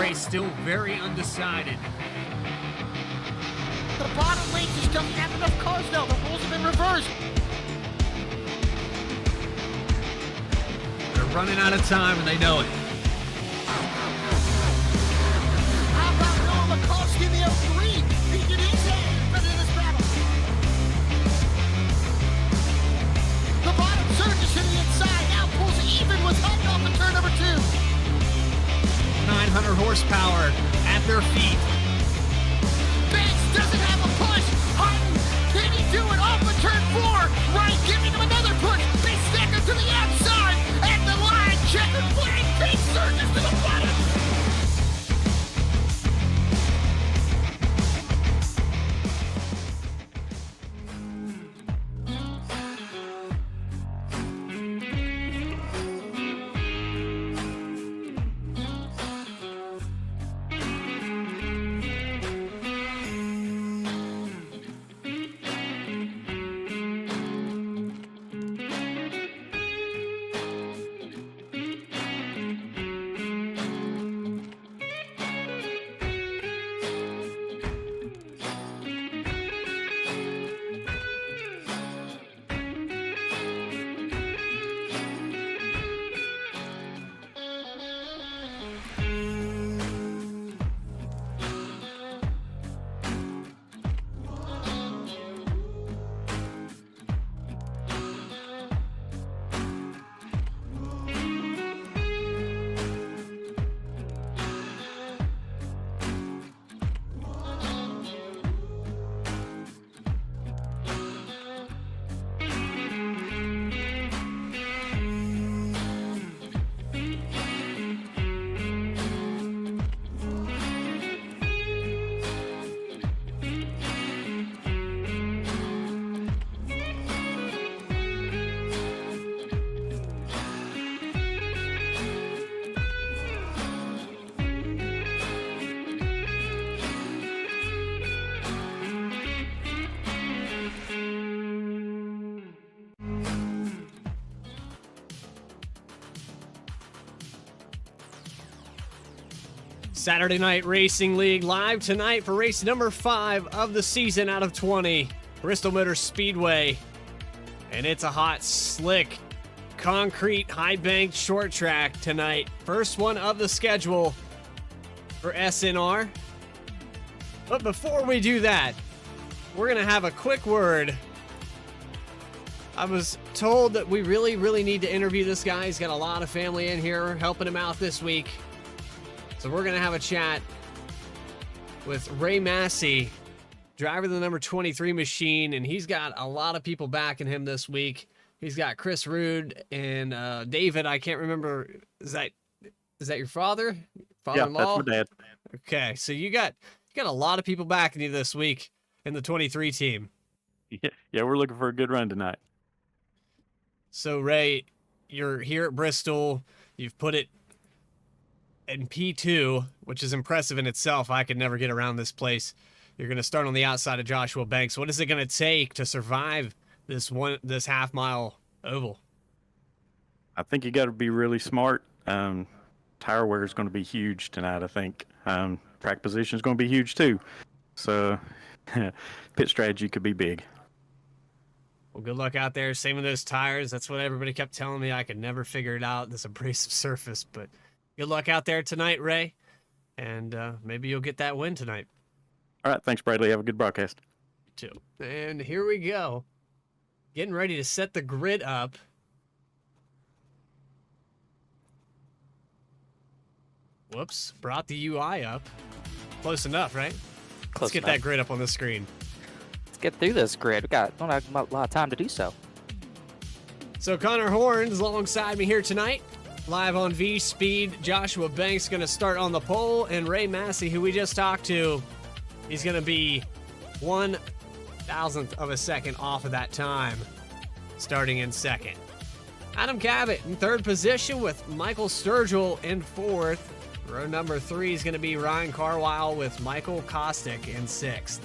race still very undecided. The bottom lane just doesn't have enough cars now. The rules have been reversed. They're running out of time and they know it. How about Noah Mikowski in the L3? He did easy in this battle. The bottom surges to the inside. Now pulls even with Hutton off the turn number 2. 900 horsepower at their feet. Banks doesn't have a push. Hutton, can he do it off of turn 4? Wright giving him another push. They stack him to the outside. And the line, checkered flag, big surges to the bottom. Saturday Night Racing League live tonight for race number 5 of the season out of 20, Bristol Motor Speedway. And it's a hot, slick, concrete, high-banked short track tonight. First one of the schedule for SNR. But before we do that, we're going to have a quick word. I was told that we really need to interview this guy. He's got a lot of family in here helping him out this week. So we're going to have a chat with Ray Massey, driver of the number 23 machine, and he's got a lot of people backing him this week. He's got Chris Rude and David. I can't remember. Is that your father? Father-in-law? Yeah, that's my dad. Okay, so you got a lot of people backing you this week in the 23 team. Yeah, we're looking for a good run tonight. So Ray, you're here at Bristol. You've put it in P2, which is impressive in itself. I could never get around this place. You're going to start on the outside of Joshua Banks. What is it going to take to survive this half-mile oval? I think you got to be really smart. Tire wear is going to be huge tonight, I think. Track position is going to be huge too. So pit strategy could be big. Well, good luck out there. Same with those tires. That's what everybody kept telling me. I could never figure it out, this abrasive surface. But good luck out there tonight, Ray. And maybe you'll get that win tonight. All right. Thanks, Bradley. Have a good broadcast. You too. And here we go. Getting ready to set the grid up. Whoops. Brought the UI up. Close enough, right? Let's get that grid up on the screen. Let's get through this grid. We don't have a lot of time to do so. So Connor Horns alongside me here tonight. Live on V-Speed. Joshua Banks going to start on the pole. And Ray Massey, who we just talked to, he's going to be 1/1000th of a second off of that time, starting in second. Adam Cabot in third position with Michael Sturgill in fourth. Row number 3 is going to be Ryan Carwile with Michael Kostick in sixth.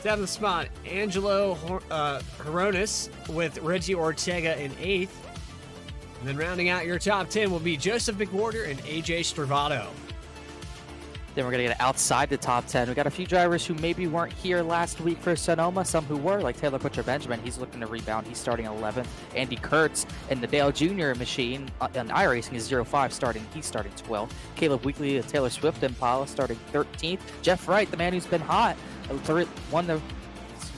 Seventh spot, Angelo Horonis with Reggie Ortega in eighth. And then rounding out your top 10 will be Joseph McWhorter and AJ Stravato. Then we're going to get outside the top 10. We got a few drivers who maybe weren't here last week for Sonoma, some who were, like Taylor Butcher Benjamin. He's looking to rebound. He's starting 11th. Andy Kurtz in the Dale Jr. machine on iRacing is 05 starting. He's starting 12th. Caleb Weekly, Taylor Swift Impala starting 13th. Jeff Wright, the man who's been hot, won the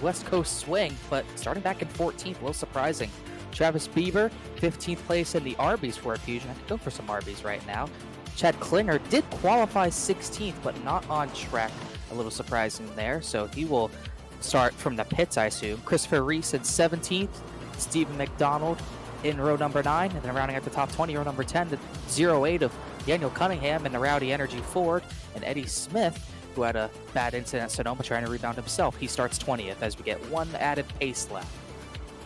West Coast swing, but starting back in 14th, a little surprising. Travis Bieber, 15th place in the Arby's Ford Fusion. I could go for some Arby's right now. Chad Klinger did qualify 16th, but not on track. A little surprising there, so he will start from the pits, I assume. Christopher Reese in 17th. Stephen McDonald in row number 9, and then rounding out the top 20, row number 10, the 08 of Daniel Cunningham in the Rowdy Energy Ford, and Eddie Smith, who had a bad incident at Sonoma trying to rebound himself. He starts 20th as we get one added pace lap.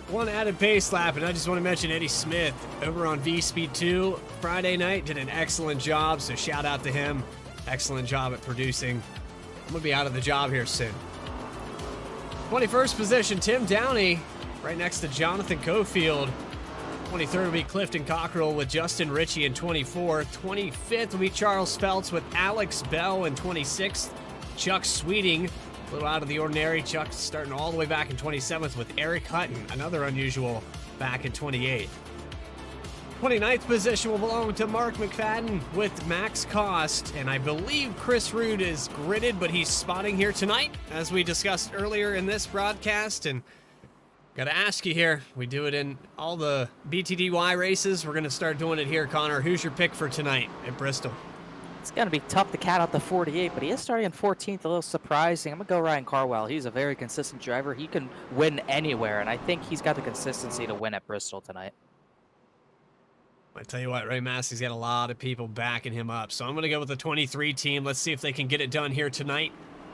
One added pace lap, and I just want to mention Eddie Smith over on V-Speed 2 Friday night did an excellent job, so shout out to him. Excellent job at producing. I'm going to be out of the job here soon. 21st position, Tim Downey, right next to Jonathan Cofield. 23rd will be Clifton Cockrell with Justin Ritchie in 24th. 25th will be Charles Feltz with Alex Bell in 26th. Chuck Sweeting, a little out of the ordinary. Chuck starting all the way back in 27th with Eric Hutton, another unusual, back in 28th. 29th position will belong to Mark McFadden with Max Cost, and I believe Chris Rude is gridded, but he's spotting here tonight, as we discussed earlier in this broadcast. And gotta ask you here, we do it in all the BTDY races. We're gonna start doing it here, Connor. Who's your pick for tonight at Bristol? It's going to be tough to cat out the 48, but he is starting in 14th, a little surprising. I'm going to go Ryan Carwell. He's a very consistent driver. He can win anywhere, and I think he's got the consistency to win at Bristol tonight. I tell you what, Ray Massey's got a lot of people backing him up, so I'm going to go with the 23 team. Let's see if they can get it done here tonight.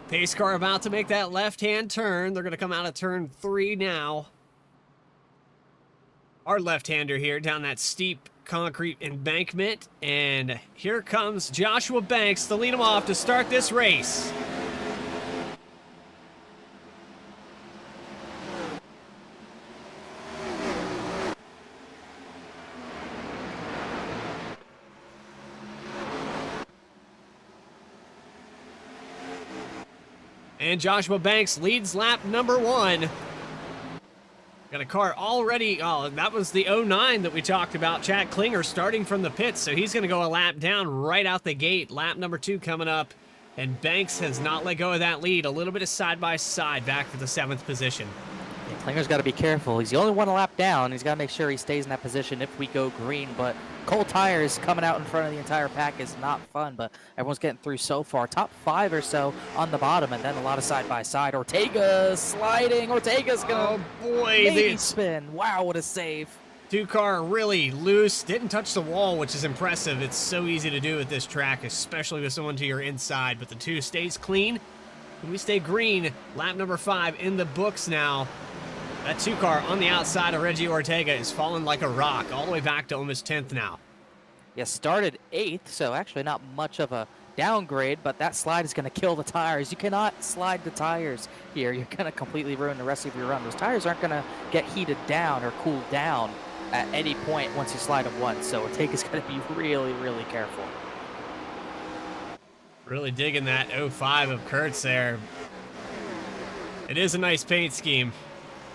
Pace car about to make that left-hand turn. They're going to come out of turn 3 now. Our left-hander here down that steep concrete embankment, and here comes Joshua Banks to lead him off to start this race. And Joshua Banks leads lap number 1. Got a car already. Oh, that was the 09 that we talked about. Chad Klinger starting from the pits, so he's going to go a lap down right out the gate. Lap number 2 coming up, and Banks has not let go of that lead. A little bit of side-by-side back to the 7th position. Yeah, Klinger's got to be careful. He's the only one a lap down. He's got to make sure he stays in that position if we go green, but cold tires coming out in front of the entire pack is not fun, but everyone's getting through so far. Top 5 or so on the bottom, and then a lot of side-by-side. Ortega sliding. Ortega's going to maybe spin. Wow, what a save. 2-car really loose. Didn't touch the wall, which is impressive. It's so easy to do at this track, especially with someone to your inside, but the 2 stays clean. And we stay green. Lap number 5 in the books now. That 2-car on the outside of Reggie Ortega is falling like a rock, all the way back to almost 10th now. Yeah, started 8th, so actually not much of a downgrade, but that slide is going to kill the tires. You cannot slide the tires here. You're going to completely ruin the rest of your run. Those tires aren't going to get heated down or cooled down at any point once you slide them once, so Ortega's going to be really, really careful. Really digging that 05 of Kurtz there. It is a nice paint scheme.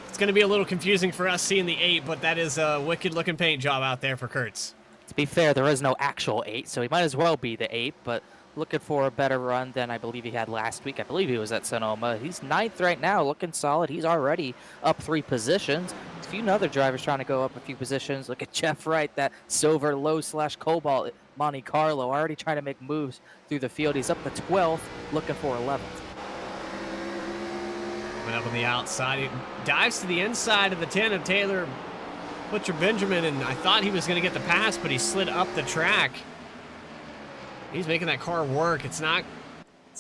It's going to be a little confusing for us seeing the 8, but that is a wicked-looking paint job out there for Kurtz. To be fair, there is no actual 8, so he might as well be the 8, but looking for a better run than I believe he had last week. I believe he was at Sonoma. He's 9th right now, looking solid. He's already up 3 positions. A few other drivers trying to go up a few positions. Look at Jeff Wright, that silver low/cobalt Monte Carlo, already trying to make moves through the field. He's up to 12th, looking for 11th. Coming up on the outside, he dives to the inside of the 10 of Taylor Butcher Benjamin, and I thought he was going to get the pass, but he slid up the track. He's making that car work. It's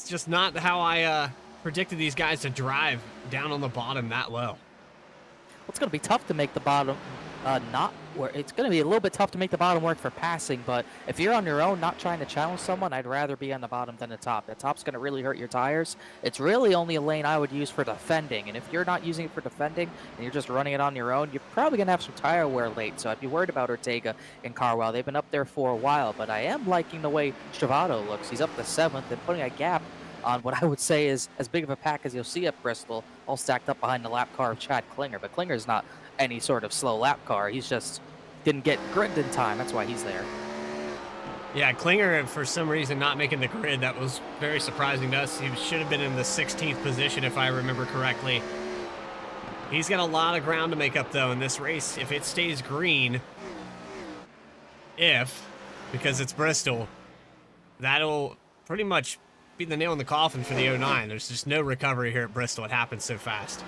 just not how I predicted these guys to drive down on the bottom that low. It's going to be tough to make the bottom not where it's going to be a little bit tough to make the bottom work for passing, but if you're on your own, not trying to challenge someone, I'd rather be on the bottom than the top. The top's going to really hurt your tires. It's really only a lane I would use for defending, and if you're not using it for defending and you're just running it on your own, you're probably going to have some tire wear late, so I'd be worried about Ortega and Carwell. They've been up there for a while, but I am liking the way Stravado looks. He's up to 7th and putting a gap on what I would say is as big of a pack as you'll see at Bristol, all stacked up behind the lap car of Chad Klinger, but Klinger's not any sort of slow lap car. He's just didn't get gridded in time. That's why he's there. Yeah, Klinger, for some reason, not making the grid. That was very surprising to us. He should have been in the 16th position, if I remember correctly. He's got a lot of ground to make up, though, in this race. If it stays green, because it's Bristol, that'll pretty much be the nail in the coffin for the 09. There's just no recovery here at Bristol. It happens so fast.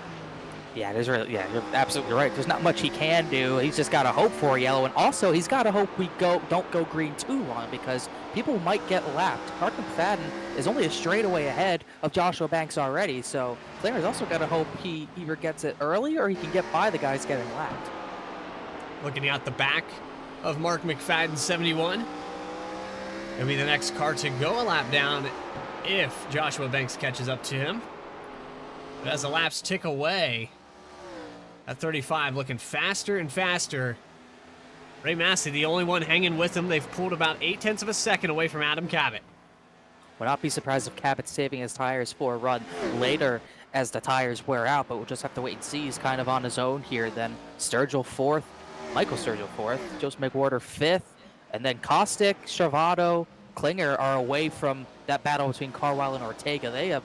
Yeah, you're absolutely right. There's not much he can do. He's just got to hope for yellow, and also he's got to hope we don't go green too long because people might get lapped. Mark McFadden is only a straightaway ahead of Joshua Banks already, so Klinger's also got to hope he either gets it early or he can get by the guys getting lapped. Looking at the back of Mark McFadden, 71. It'll be the next car to go a lap down if Joshua Banks catches up to him. But as the laps tick away, at 35, looking faster and faster. Ray Massey, the only one hanging with him. They've pulled about 0.8 of a second away from Adam Cabot. Would not be surprised if Cabot's saving his tires for a run later as the tires wear out, but we'll just have to wait and see. He's kind of on his own here. Then Sturgill 4th, Michael Sturgill 4th, Joseph McWhorter 5th, and then Kostick, Stravado, Klinger are away from that battle between Carwell and Ortega. They have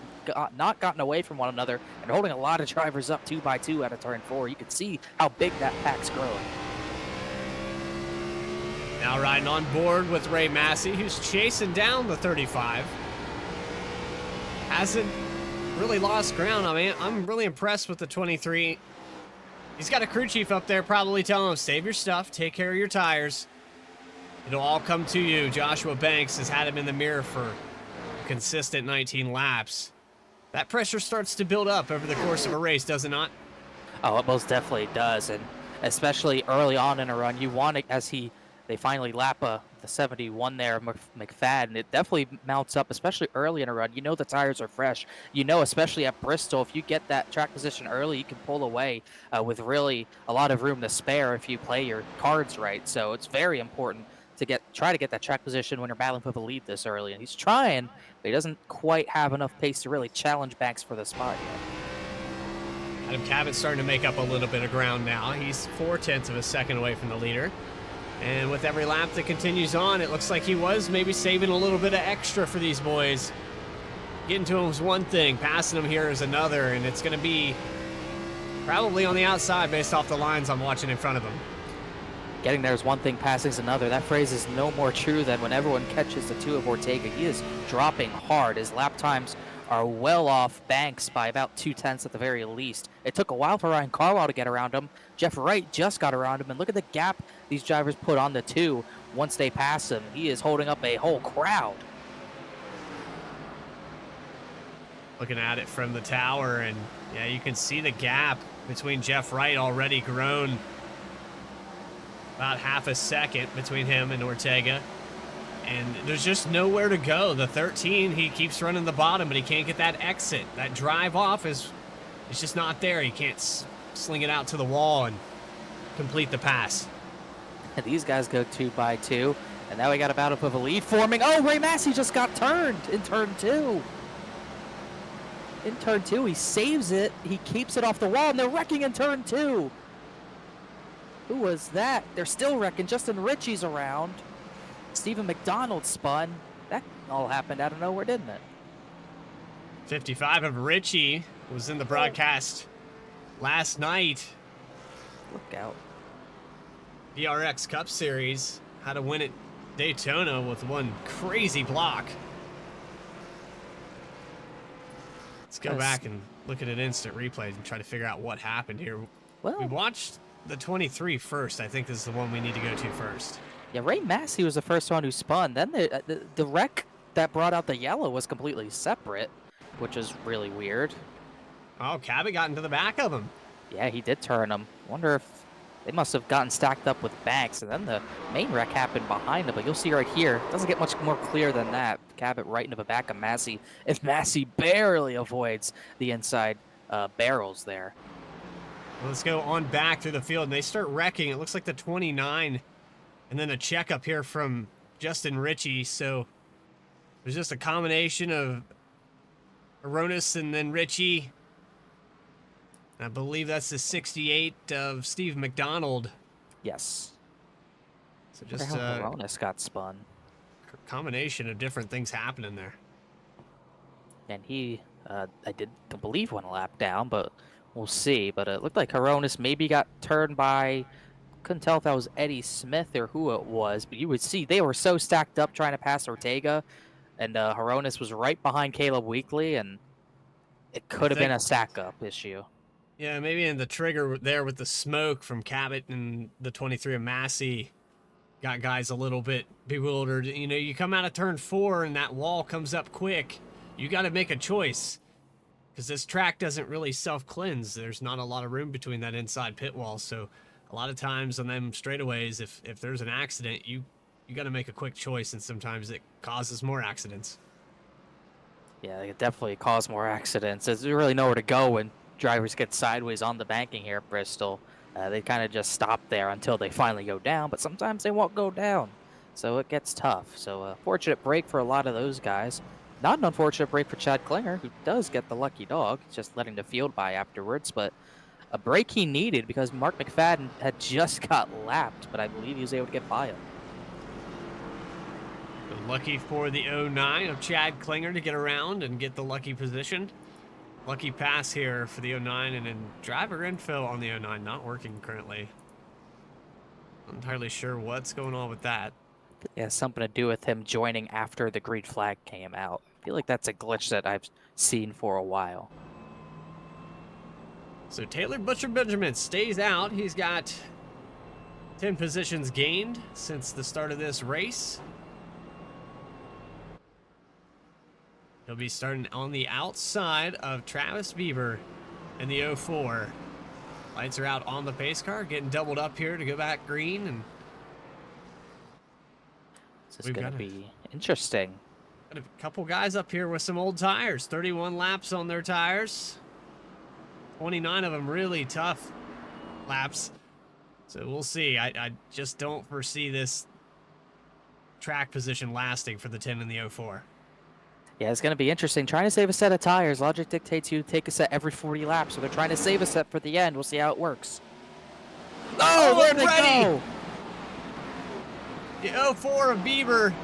not gotten away from one another and holding a lot of drivers up 2 by 2 out of turn 4. You can see how big that pack's growing. Now riding on board with Ray Massey, who's chasing down the 35. Hasn't really lost ground. I mean, I'm really impressed with the 23. He's got a crew chief up there probably telling him, save your stuff, take care of your tires. It'll all come to you. Joshua Banks has had him in the mirror for a consistent 19 laps. That pressure starts to build up over the course of a race, does it not? Oh, it most definitely does, and especially early on in a run, you want it as they finally lap the 71 there, McFadden. It definitely mounts up, especially early in a run. You know the tires are fresh. You know, especially at Bristol, if you get that track position early, you can pull away with really a lot of room to spare if you play your cards right. So it's very important to try to get that track position when you're battling for the lead this early. And he's trying, but he doesn't quite have enough pace to really challenge Banks for the spot yet. Adam Cabot's starting to make up a little bit of ground now. He's 0.4 of a second away from the leader. And with every lap that continues on, it looks like he was maybe saving a little bit of extra for these boys. Getting to him is one thing, passing him here is another, and it's going to be probably on the outside based off the lines I'm watching in front of him. Getting there is one thing, passing is another. That phrase is no more true than when everyone catches the 2 of Ortega. He is dropping hard. His lap times are well off Banks by about 0.2 at the very least. It took a while for Ryan Carwell to get around him. Jeff Wright just got around him, and look at the gap these drivers put on the 2 once they pass him. He is holding up a whole crowd. Looking at it from the tower, and yeah, you can see the gap between Jeff Wright already grown. About half a second between him and Ortega. And there's just nowhere to go. The 13, he keeps running the bottom, but he can't get that exit. That drive off is just not there. He can't sling it out to the wall and complete the pass. And these guys go 2 by 2. And now we got a battle for the lead forming. Oh, Ray Massey just got turned in turn 2. In turn 2, he saves it. He keeps it off the wall, and they're wrecking in turn 2. Who was that? They're still wrecking. Justin Ritchie's around. Stephen McDonald spun. That all happened out of nowhere, didn't it? 55 of Ritchie was in the broadcast last night. Look out. VRX Cup Series. How to win at Daytona with one crazy block. Let's go back and look at an instant replay and try to figure out what happened here. Well, we watched the 23 first. I think this is the one we need to go to first. Yeah, Ray Massey was the first one who spun. Then the wreck that brought out the yellow was completely separate, which is really weird. Oh, Cabot got into the back of him. Yeah, he did turn him. Wonder if They must have gotten stacked up with banks, and then the main wreck happened behind them. But you'll see right here, it doesn't get much more clear than that. Cabot right into the back of Massey. If Massey barely avoids the inside barrels there. Let's go on back through the field, and they start wrecking. It looks like the 29, and then a check up here from Justin Ritchie. So there's just a combination of Aronis and then Ritchie. I believe that's the 68 of Steve McDonald. Yes. So just how Aronis got spun. Combination of different things happening there. And he, I didn't believe went a lap down, but we'll see. But it looked like Aronis maybe got turned by, couldn't tell if that was Eddie Smith or who it was, but you would see they were so stacked up trying to pass Ortega, and Aronis was right behind Caleb Weekly, and it could have been a stack-up issue. Yeah, maybe in the trigger there with the smoke from Cabot and the 23 of Massey got guys a little bit bewildered. You know, you come out of turn 4 and that wall comes up quick. You got to make a choice because this track doesn't really self-cleanse. There's not a lot of room between that inside pit wall. So a lot of times on them straightaways, if there's an accident, you got to make a quick choice, and sometimes it causes more accidents. Yeah, it definitely cause more accidents. There's really nowhere to go when drivers get sideways on the banking here at Bristol. They kind of just stop there until they finally go down, but sometimes they won't go down, so it gets tough. So fortunate break for a lot of those guys. Not an unfortunate break for Chad Klinger, who does get the lucky dog, just letting the field by afterwards, but a break he needed because Mark McFadden had just got lapped, but I believe he was able to get by him. Lucky for the 09 of Chad Klinger to get around and get the lucky position. Lucky pass here for the 09, and then driver info on the 09 not working currently. Not entirely sure what's going on with that. It has something to do with him joining after the green flag came out. I feel like that's a glitch that I've seen for a while. So Taylor Butcher-Benjamin stays out. He's got 10 positions gained since the start of this race. He'll be starting on the outside of Travis Bieber in the 04. Lights are out on the pace car, getting doubled up here to go back green. And this is going to be interesting. Got a couple guys up here with some old tires. 31 laps on their tires. 29 of them really tough laps. So we'll see. I just don't foresee this track position lasting for the 10 and the 04. Yeah, it's going to be interesting. Trying to save a set of tires. Logic dictates you take a set every 40 laps, so they're trying to save a set for the end. We'll see how it works. Oh, there they go! The 04 of Bieber.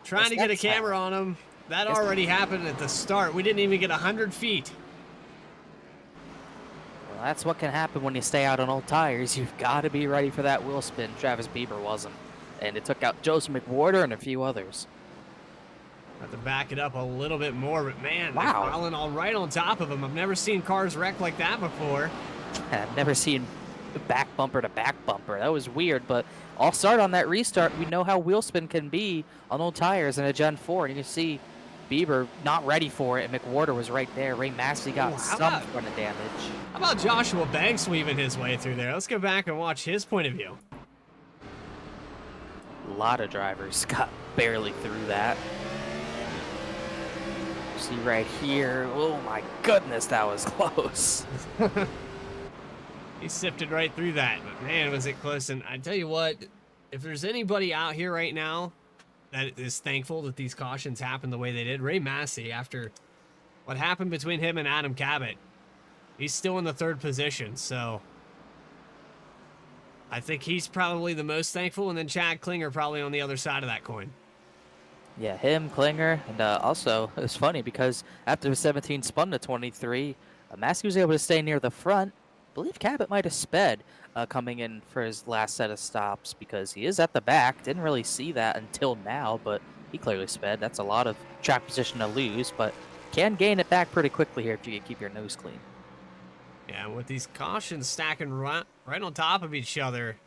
Trying to get a camera on him. That already happened at the start. We didn't even get 100 feet. Well, that's what can happen when you stay out on old tires. You've got to be ready for that wheel spin. Travis Bieber wasn't. And it took out Joseph McWhorter and a few others. Have to back it up a little bit more, but man, wow, they're piling all right on top of him. I've never seen cars wreck like that before. I've never seen back bumper to back bumper. That was weird, but I'll start on that restart. We know how wheel spin can be on old tires in a Gen 4, and you can see Bieber not ready for it, and McWhorter was right there. Ray Massey got some front of damage. How about Joshua Banks weaving his way through there? Let's go back and watch his point of view. A lot of drivers got barely through that. See right here. Oh my goodness, that was close. He sifted right through that, but man, was it close. And I tell you what, if there's anybody out here right now that is thankful that these cautions happened the way they did, Ray Massey, after what happened between him and Adam Cabot, he's still in the 3rd position, so I think he's probably the most thankful, and then Chad Klinger probably on the other side of that coin. Yeah, him, Klinger, and also, it was funny because after the 17 spun to 23, Massey was able to stay near the front. I believe Cabot might have sped coming in for his last set of stops because he is at the back. Didn't really see that until now, but he clearly sped. That's a lot of track position to lose, but can gain it back pretty quickly here if you can keep your nose clean. Yeah, with these cautions stacking right on top of each other,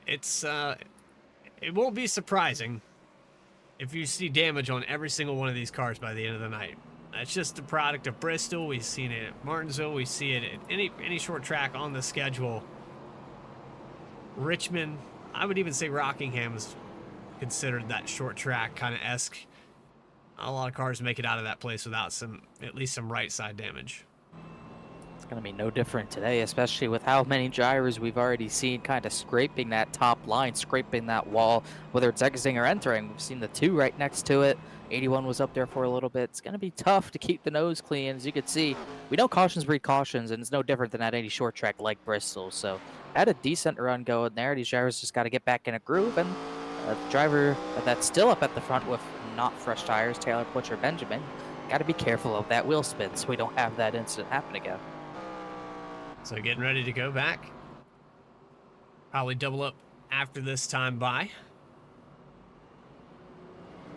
it's it won't be surprising if you see damage on every single one of these cars by the end of the night. That's just a product of Bristol. We've seen it at Martinsville. We see it at any short track on the schedule. Richmond, I would even say Rockingham is considered that short track kind of esque. A lot of cars make it out of that place without at least some right side damage. It's going to be no different today, especially with how many gyros we've already seen kind of scraping that top line, scraping that wall, whether it's exiting or entering. We've seen the 2 right next to it. 81 was up there for a little bit. It's going to be tough to keep the nose clean. As you can see, we know cautions breed cautions, and it's no different than at any short track like Bristol. So had a decent run going there. These gyros just got to get back in a groove, and the driver that's still up at the front with not fresh tires, Taylor Butcher Benjamin, got to be careful of that wheel spin so we don't have that incident happen again. So getting ready to go back. Probably double up after this time by.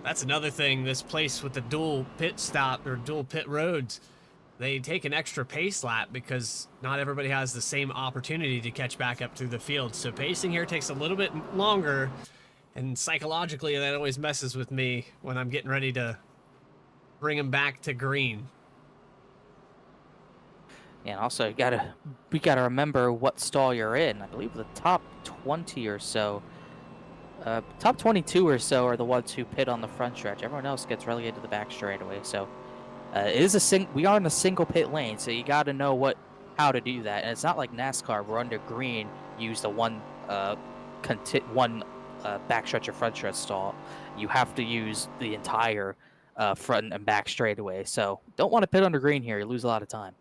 That's another thing, this place with the dual pit stop or dual pit roads, they take an extra pace lap because not everybody has the same opportunity to catch back up through the field. So pacing here takes a little bit longer, and psychologically that always messes with me when I'm getting ready to bring them back to green. And also, we gotta remember what stall you're in. I believe the top 20 or so, top 22 or so are the ones who pit on the front stretch. Everyone else gets relegated to the back straightaway. So it is we are in a single pit lane, so you got to know how to do that. And it's not like NASCAR, where under green you use the one backstretch or front stretch stall. You have to use the entire front and back straightaway. So don't want to pit under green here. You lose a lot of time.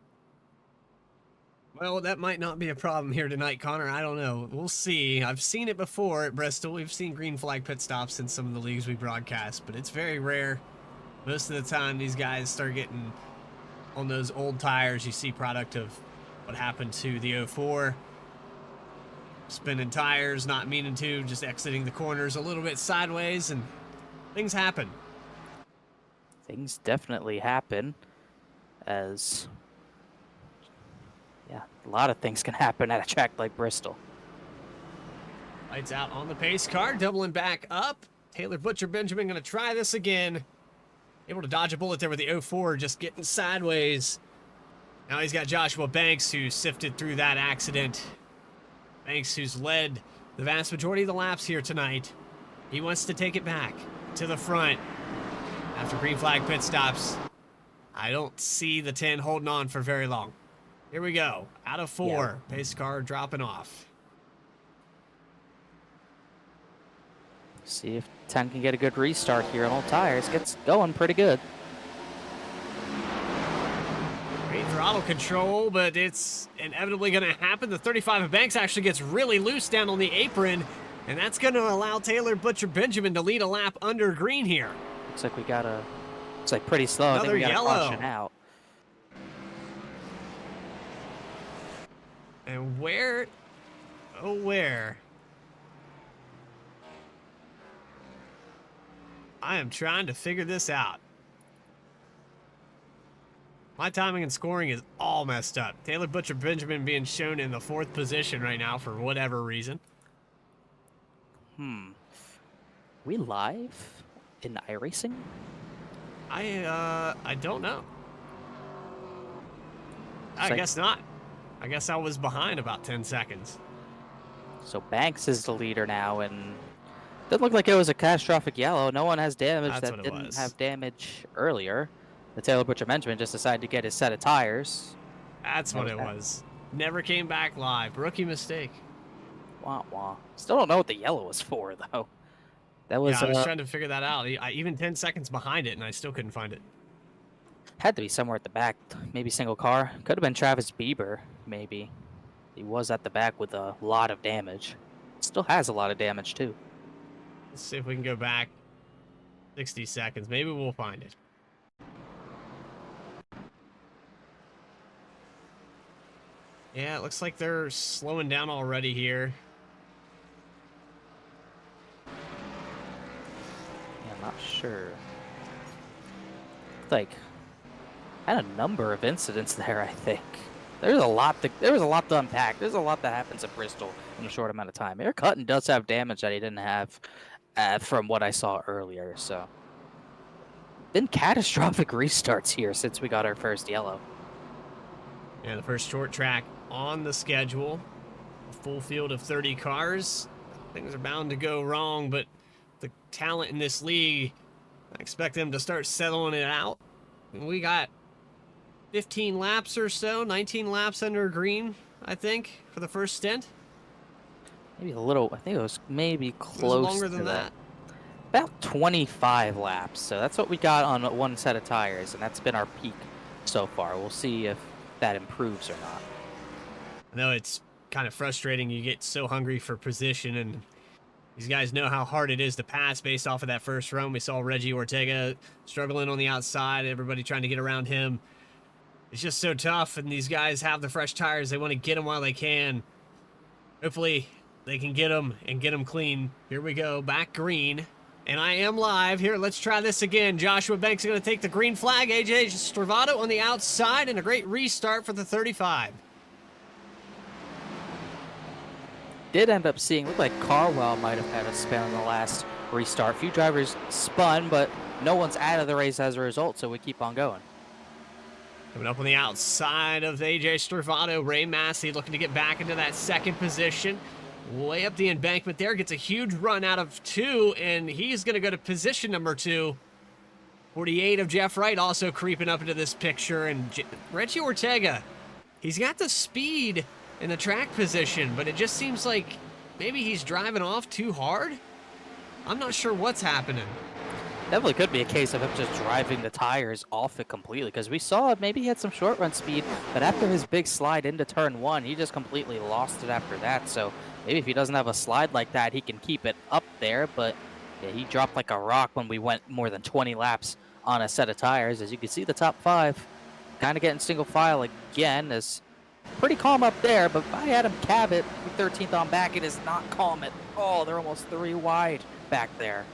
Well, that might not be a problem here tonight, Connor. I don't know. We'll see. I've seen it before at Bristol. We've seen green flag pit stops in some of the leagues we broadcast, but it's very rare. Most of the time, these guys start getting on those old tires. You see product of what happened to the 04. Spinning tires, not meaning to, just exiting the corners a little bit sideways, and things happen. Things definitely happen, as... yeah, a lot of things can happen at a track like Bristol. Lights out on the pace car, doubling back up. Taylor Butcher Benjamin going to try this again. Able to dodge a bullet there with the 04, just getting sideways. Now he's got Joshua Banks, who sifted through that accident. Banks, who's led the vast majority of the laps here tonight. He wants to take it back to the front after green flag pit stops. I don't see the 10 holding on for very long. Here we go. Out of 4. Yeah. Pace car dropping off. See if 10 can get a good restart here on old tires. Gets going pretty good. Great throttle control, but it's inevitably going to happen. The 35 of Banks actually gets really loose down on the apron, and that's going to allow Taylor Butcher Benjamin to lead a lap under green here. Looks like we got a... It's like pretty slow. Another I think we got yellow. a caution out. And where, oh where? I am trying to figure this out. My timing and scoring is all messed up. Taylor Butcher Benjamin being shown in the 4th position right now for whatever reason. We live in iRacing? I don't know. I like, guess not. I guess I was behind about 10 seconds. So Banks is the leader now, and doesn't look like it was a catastrophic yellow. No one has damage that didn't have damage earlier. The Taylor Butcher Benjamin just decided to get his set of tires. That's what it was. Never came back live. Rookie mistake. Wah wah. Still don't know what the yellow was for, though. That was. Yeah, I was trying to figure that out. Even 10 seconds behind it, and I still couldn't find it. Had to be somewhere at the back. Maybe single car. Could have been Travis Bieber, maybe. He was at the back with a lot of damage. Still has a lot of damage, too. Let's see if we can go back 60 seconds. Maybe we'll find it. Yeah, it looks like they're slowing down already here. Yeah, I'm not sure. Like, had a number of incidents there, I think. There was a lot to unpack. There's a lot that happens at Bristol in a short amount of time. Eric Hutton does have damage that he didn't have from what I saw earlier, so. been catastrophic restarts here since we got our first yellow. Yeah, the first short track on the schedule. A full field of 30 cars. Things are bound to go wrong, but the talent in this league, I expect them to start settling it out. We got 15 laps or so, 19 laps under green, I think, for the first stint. Maybe a little, I think it was maybe close It was longer to than that. About 25 laps. So that's what we got on one set of tires, and that's been our peak so far. We'll see if that improves or not. I know it's kind of frustrating. You get so hungry for position, and these guys know how hard it is to pass based off of that first run. We saw Reggie Ortega struggling on the outside, everybody trying to get around him. It's just so tough, and these guys have the fresh tires. They want to get them while they can. Hopefully, they can get them and get them clean. Here we go, back green. And I am live. Here, let's try this again. Joshua Banks is going to take the green flag. AJ Stravato on the outside, and a great restart for the 35. Did end up seeing, looked like Carwell might have had a spin on the last restart. A few drivers spun, but no one's out of the race as a result, so we keep on going. Coming up on the outside of AJ Stravato, Ray Massey looking to get back into that second position. Way up the embankment there, gets a huge run out of 2, and he's going to go to position number 2. 48 of Jeff Wright also creeping up into this picture, and Reggie Ortega, he's got the speed in the track position, but it just seems like maybe he's driving off too hard. I'm not sure what's happening. Definitely could be a case of him just driving the tires off it completely, because we saw maybe he had some short run speed, but after his big slide into turn 1, he just completely lost it after that. So maybe if he doesn't have a slide like that, he can keep it up there, but yeah, he dropped like a rock when we went more than 20 laps on a set of tires. As you can see, the top 5 kind of getting single file again. Is pretty calm up there, but by Adam Cabot, 13th on back, it is not calm at all. They're almost 3 wide back there.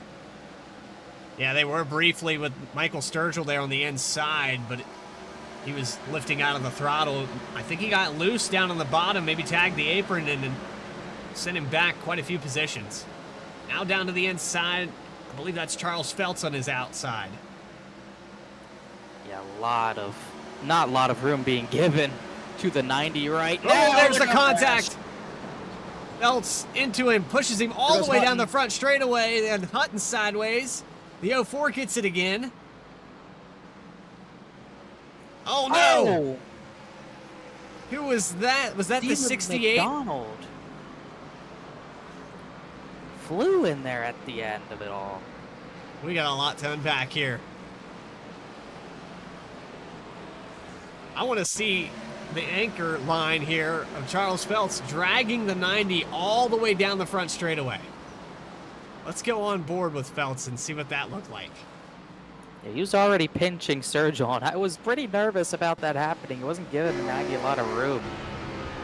Yeah, they were briefly with Michael Sturgill there on the inside, but he was lifting out of the throttle. I think he got loose down on the bottom, maybe tagged the apron and sent him back quite a few positions. Now down to the inside. I believe that's Charles Feltz on his outside. Yeah, not a lot of room being given to the 90 right now. Oh, there's the contact. Feltz into him, pushes him all the way down the front straightaway, and Hutton sideways. The 04 gets it again. Oh, no. Oh. Who was that? Was that the 68? McDonald flew in there at the end of it all. We got a lot to unpack here. I want to see the anchor line here of Charles Feltz dragging the 90 all the way down the front straightaway. Let's go on board with Feltz and see what that looked like. Yeah, he was already pinching Sturgill, and I was pretty nervous about that happening. He wasn't giving the 90 a lot of room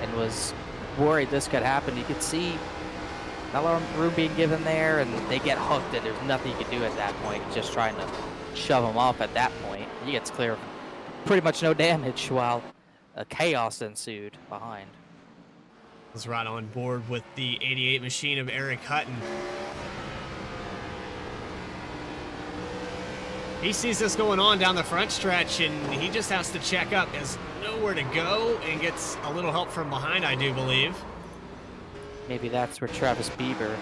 and was worried this could happen. You could see not a lot of room being given there, and they get hooked, and there's nothing you can do at that point. Just trying to shove him off at that point. He gets clear, pretty much no damage, while chaos ensued behind. Was right on board with the 88 machine of Eric Hutton. He sees this going on down the front stretch, and he just has to check up. Has nowhere to go and gets a little help from behind, I do believe. Maybe that's where Travis Bieber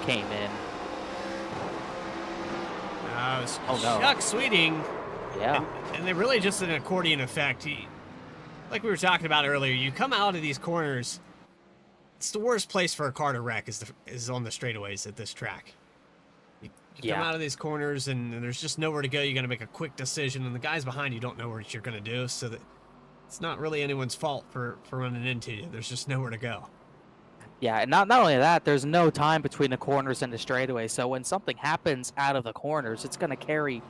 came in. Oh, no. Chuck Sweeting. Yeah. And they're really just an accordion effect. Like we were talking about earlier, you come out of these corners, it's the worst place for a car to wreck is on the straightaways at this track. You come out of these corners, and there's just nowhere to go. You got to make a quick decision, and the guys behind you don't know what you're going to do, so that it's not really anyone's fault for running into you. There's just nowhere to go. Yeah, and not only that, there's no time between the corners and the straightaway, so when something happens out of the corners, it's going to carry.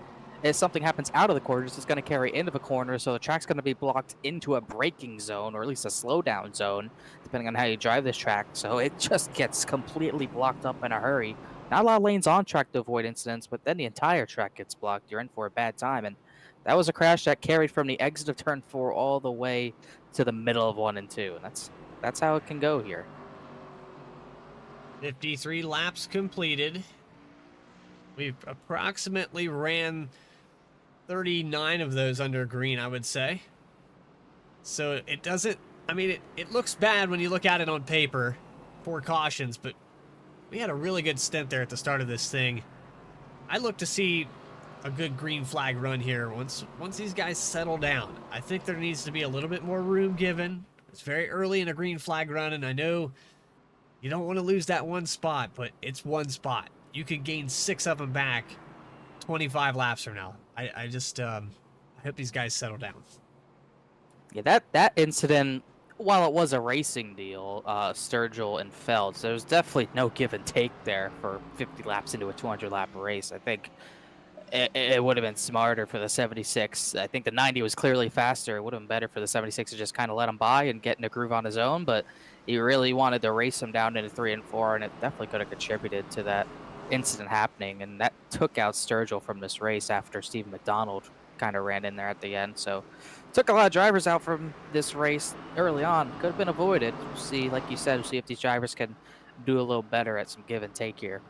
If something happens out of the corners, it's going to carry into the corner, so the track's going to be blocked into a braking zone, or at least a slowdown zone, depending on how you drive this track. So it just gets completely blocked up in a hurry. Not a lot of lanes on track to avoid incidents, but then the entire track gets blocked. You're in for a bad time, and that was a crash that carried from the exit of turn 4 all the way to the middle of 1 and 2, and that's how it can go here. 53 laps completed. We've approximately ran 39 of those under green, I would say. So it doesn't, I mean, it looks bad when you look at it on paper, 4 cautions, but we had a really good stint there at the start of this thing. I look to see a good green flag run here once these guys settle down. I think there needs to be a little bit more room given. It's very early in a green flag run, and I know you don't want to lose that one spot, but it's one spot. You could gain 6 of them back 25 laps from now. I just I hope these guys settle down. Yeah, that incident, while it was a racing deal, Sturgill and Phelps, there was definitely no give and take there for 50 laps into a 200-lap race. I think it would have been smarter for the 76. I think the 90 was clearly faster. It would have been better for the 76 to just kind of let him by and get in a groove on his own, but he really wanted to race him down into 3 and 4, and it definitely could have contributed to that incident happening, and that took out Sturgill from this race after Stephen McDonald kind of ran in there at the end. So took a lot of drivers out from this race early on. Could have been avoided. We'll see, like you said, we'll see if these drivers can do a little better at some give and take here.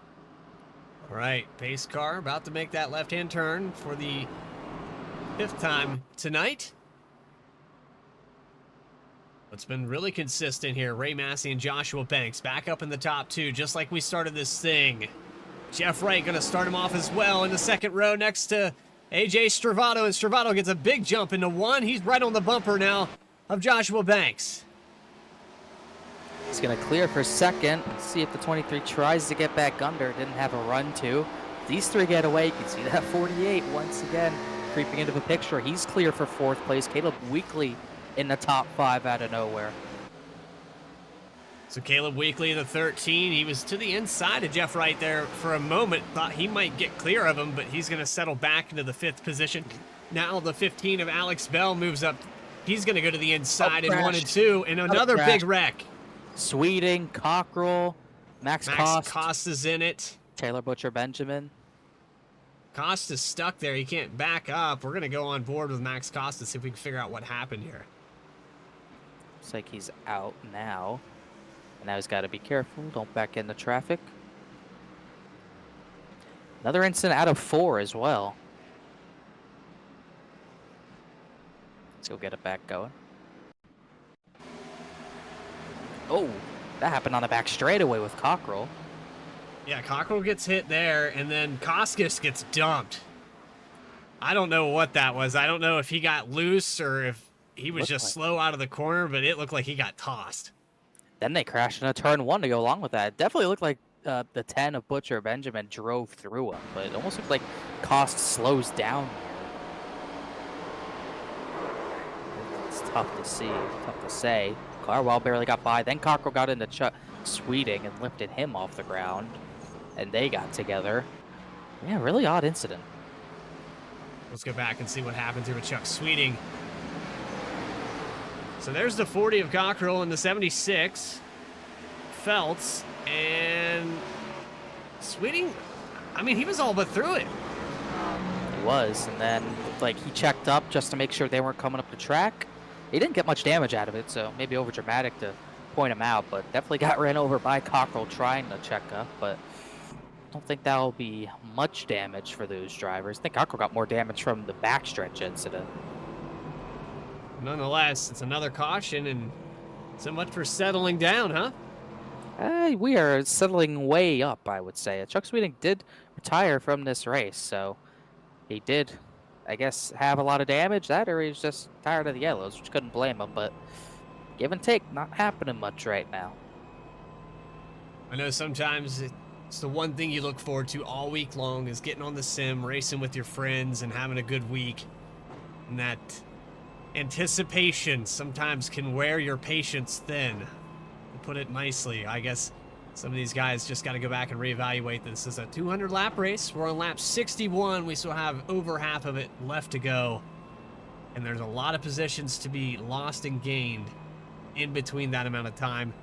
All right, pace car about to make that left-hand turn for the 5th time tonight. It's been really consistent here. Ray Massey and Joshua Banks back up in the top 2, just like we started this thing. Jeff Wright going to start him off as well in the 2nd row next to AJ Stravato, and Stravato gets a big jump into 1. He's right on the bumper now of Joshua Banks. He's going to clear for 2nd. See if the 23 tries to get back under. Didn't have a run to. These 3 get away. You can see that 48 once again creeping into the picture. He's clear for 4th place. Caleb Weekly in the top 5 out of nowhere. So Caleb Weekly in the 13. He was to the inside of Jeff Wright there for a moment. Thought he might get clear of him, but he's going to settle back into the 5th position. Now the 15 of Alex Bell moves up. He's going to go to the inside in 1 and 2, and another big wreck. Sweeting, Cockrell, Max Costa's in it. Taylor Butcher Benjamin. Costa's stuck there. He can't back up. We're going to go on board with Max Costa, see if we can figure out what happened here. Looks like he's out now. And now he's got to be careful. Don't back into traffic. Another incident out of 4 as well. Let's go get it back going. Oh, that happened on the back straightaway with Cockrell. Yeah, Cockrell gets hit there, and then Koskis gets dumped. I don't know what that was. I don't know if he got loose or if he was just slow out of the corner, but it looked like he got tossed. Then they crashed in a turn 1 to go along with that. It definitely looked like the 10 of Butcher Benjamin drove through him, but it almost looked like Cost slows down. It's tough to see, tough to say. Carwell barely got by. Then Cockrell got into Chuck Sweeting and lifted him off the ground, and they got together. Yeah, really odd incident. Let's go back and see what happened here with Chuck Sweeting. So there's the 40 of Cockrell and the 76. Feltz and Sweeting, I mean, he was all but through it. He was, and then like he checked up just to make sure they weren't coming up the track. He didn't get much damage out of it, so maybe over dramatic to point him out, but definitely got ran over by Cockrell trying to check up, but I don't think that'll be much damage for those drivers. I think Cockrell got more damage from the backstretch incident. Nonetheless, it's another caution, and so much for settling down, huh? We are settling way up, I would say. Chuck Sweeting did retire from this race, so he did, I guess, have a lot of damage. That, or he's just tired of the yellows, which couldn't blame him, but give and take, not happening much right now. I know sometimes it's the one thing you look forward to all week long is getting on the sim, racing with your friends, and having a good week. And that anticipation sometimes can wear your patience thin. To put it nicely, I guess some of these guys just got to go back and reevaluate. This is a 200-lap race. We're on lap 61. We still have over half of it left to go. And there's a lot of positions to be lost and gained in between that amount of time.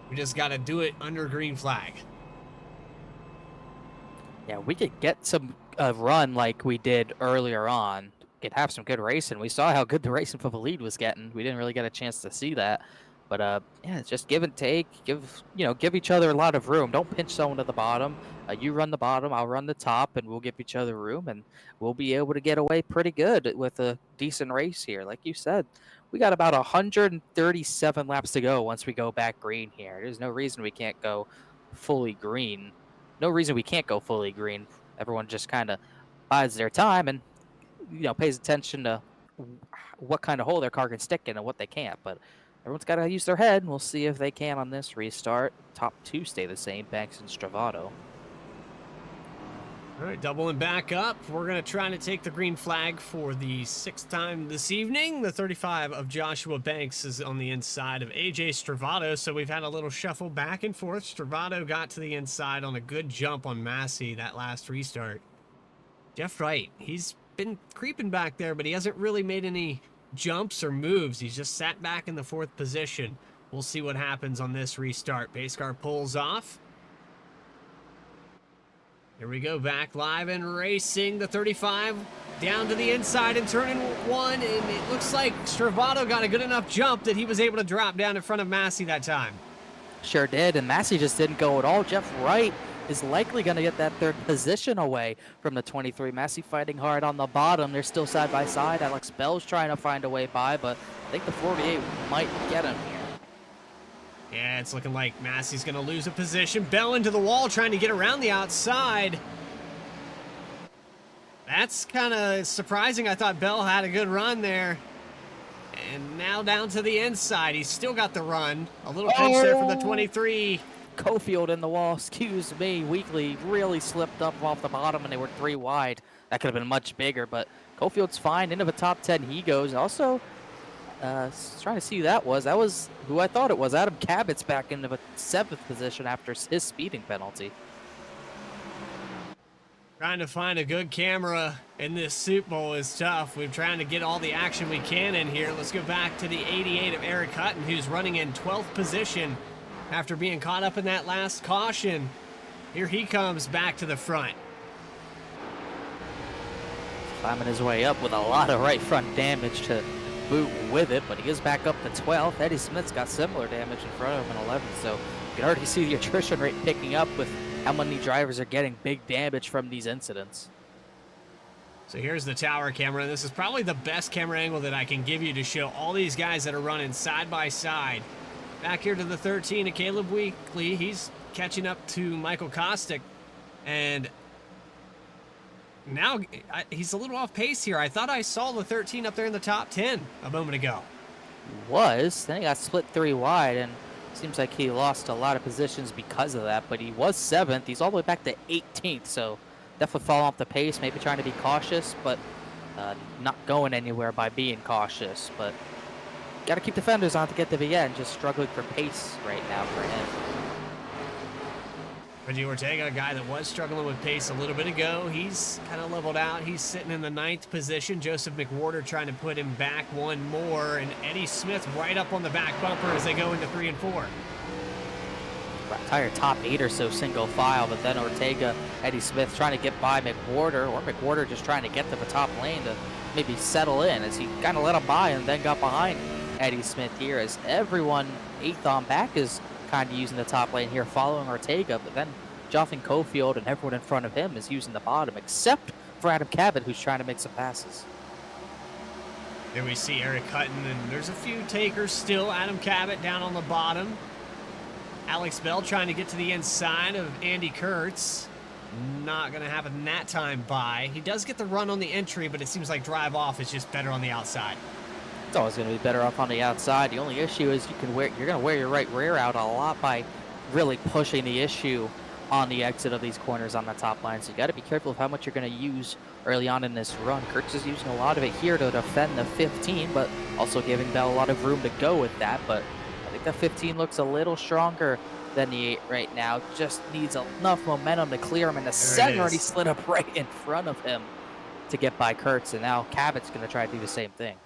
We just got to do it under green flag. Yeah, we could get some run like we did earlier on. Could have some good racing. We saw how good the racing for the lead was getting. We didn't really get a chance to see that. But yeah, it's just give and take. Give each other a lot of room. Don't pinch someone to the bottom. You run the bottom, I'll run the top, and we'll give each other room, and we'll be able to get away pretty good with a decent race here. Like you said, we got about 137 laps to go once we go back green here. There's no reason we can't go fully green. No reason we can't go fully green. Everyone just kind of bides their time and pays attention to what kind of hole their car can stick in and what they can't. But everyone's got to use their head, and we'll see if they can on this restart. Top two stay the same, Banks and Stravato. All right, doubling back up. We're going to try to take the green flag for the 6th time this evening. The 35 of Joshua Banks is on the inside of AJ Stravato, so we've had a little shuffle back and forth. Stravato got to the inside on a good jump on Massey that last restart. Jeff Wright, he's been creeping back there, but he hasn't really made any jumps or moves. He's just sat back in the 4th position. We'll see what happens on this restart. Pace car pulls off. Here we go, back live and racing. The 35 down to the inside and turning 1, and it looks like Stravato got a good enough jump that he was able to drop down in front of Massey that time. Sure did, and Massey just didn't go at all. Jeff Wright is likely going to get that 3rd position away from the 23. Massey fighting hard on the bottom. They're still side by side. Alex Bell's trying to find a way by, but I think the 48 might get him here. Yeah, it's looking like Massey's going to lose a position. Bell into the wall trying to get around the outside. That's kind of surprising. I thought Bell had a good run there. And now down to the inside. He's still got the run. A little pinch there for the 23. Cofield in the wall, excuse me. Weekly really slipped up off the bottom, and they were 3 wide. That could have been much bigger, but Cofield's fine. Into the top 10 he goes. Also, trying to see who that was. That was who I thought it was. Adam Cabot's back into the 7th position after his speeding penalty. Trying to find a good camera in this Soup Bowl is tough. We're trying to get all the action we can in here. Let's go back to the 88 of Eric Hutton, who's running in 12th position after being caught up in that last caution. Here he comes back to the front. Climbing his way up with a lot of right front damage to boot with it, but he is back up to 12th. Eddie Smith's got similar damage in front of him in 11th, so you can already see the attrition rate picking up with how many drivers are getting big damage from these incidents. So here's the tower camera. This is probably the best camera angle that I can give you to show all these guys that are running side by side. Back here to the 13 of Caleb Weekly. He's catching up to Michael Kostick, and now he's a little off pace here. I thought I saw the 13 up there in the top 10 a moment ago. Then he got split 3 wide, and seems like he lost a lot of positions because of that, but he was 7th. He's all the way back to 18th, so definitely falling off the pace, maybe trying to be cautious, but not going anywhere by being cautious. But got to keep the fenders on to get to the end, just struggling for pace right now for him. Reggie Ortega, a guy that was struggling with pace a little bit ago, he's kind of leveled out. He's sitting in the 9th position. Joseph McWhorter trying to put him back 1 more, and Eddie Smith right up on the back bumper as they go into 3 and 4. Entire top 8 or so single file, but then Ortega, Eddie Smith trying to get by McWhorter, or McWhorter just trying to get to the top lane to maybe settle in as he kind of let him by and then got behind Eddie Smith here as everyone 8th on back is kind of using the top lane here following Ortega, but then Jonathan Cofield and everyone in front of him is using the bottom except for Adam Cabot, who's trying to make some passes. There we see Eric Hutton, and there's a few takers still. Adam Cabot down on the bottom. Alex Bell trying to get to the inside of Andy Kurtz. Not going to happen that time by. He does get the run on the entry, but it seems like drive off is just better on the outside. It's always going to be better off on the outside. The only issue is you're going to wear your right rear out a lot by really pushing the issue on the exit of these corners on the top line. So you got to be careful of how much you're going to use early on in this run. Kurtz is using a lot of it here to defend the 15, but also giving Bell a lot of room to go with that. But I think the 15 looks a little stronger than the 8 right now. Just needs enough momentum to clear him, and the 7 already slid up right in front of him to get by Kurtz, and now Cabot's going to try to do the same thing.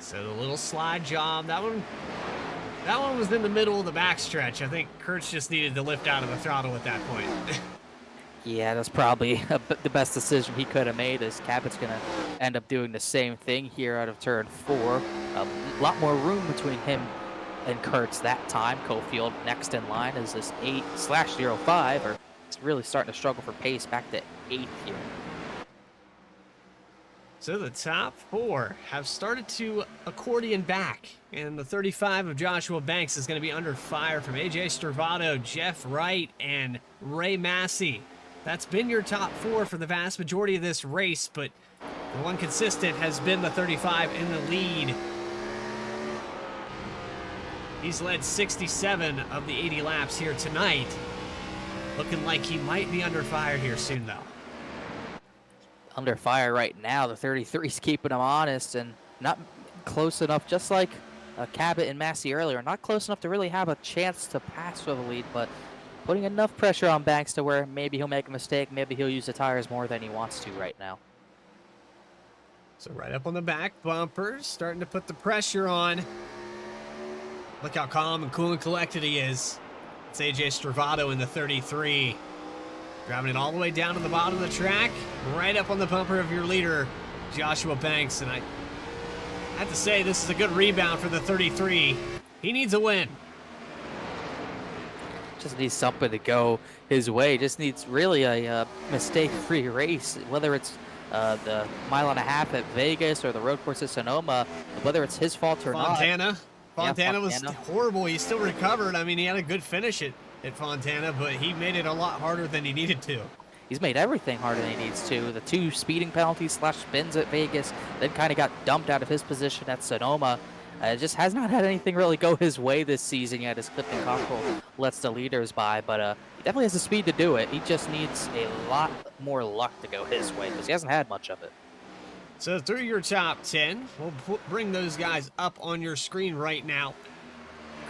So the little slide job, that one was in the middle of the backstretch. I think Kurtz just needed to lift out of the throttle at that point. Yeah, that's probably the best decision he could have made, as Cabot's going to end up doing the same thing here out of turn 4. A lot more room between him and Kurtz that time. Cofield next in line is this 8/05, or It's really starting to struggle for pace, back to 8th here. So the top 4 have started to accordion back, and the 35 of Joshua Banks is going to be under fire from AJ Stravado, Jeff Wright, and Ray Massey. That's been your top 4 for the vast majority of this race, but the one consistent has been the 35 in the lead. He's led 67 of the 80 laps here tonight. Looking like he might be under fire here soon, though. Under fire right now. The 33's keeping him honest and not close enough, just like Cabot and Massey earlier, not close enough to really have a chance to pass for the lead, but putting enough pressure on Banks to where maybe he'll make a mistake, maybe he'll use the tires more than he wants to right now. So right up on the back bumpers, starting to put the pressure on. Look how calm and cool and collected he is. It's AJ Stravado in the 33. Driving it all the way down to the bottom of the track, right up on the bumper of your leader, Joshua Banks. And I have to say, this is a good rebound for the 33. He needs a win. Just needs something to go his way. Just needs really a mistake-free race, whether it's the 1.5 miles at Vegas or the road course at Sonoma, whether it's his fault or not. Fontana was horrible. He still recovered. I mean, he had a good finish at Fontana, but he made it a lot harder than he needed to. He's made everything harder than he needs to. The 2 speeding penalties / spins at Vegas, then kind of got dumped out of his position at Sonoma. Just has not had anything really go his way this season yet as Clifton Cockrell lets the leaders by, but he definitely has the speed to do it. He just needs a lot more luck to go his way because he hasn't had much of it. So through your top 10, we'll bring those guys up on your screen right now.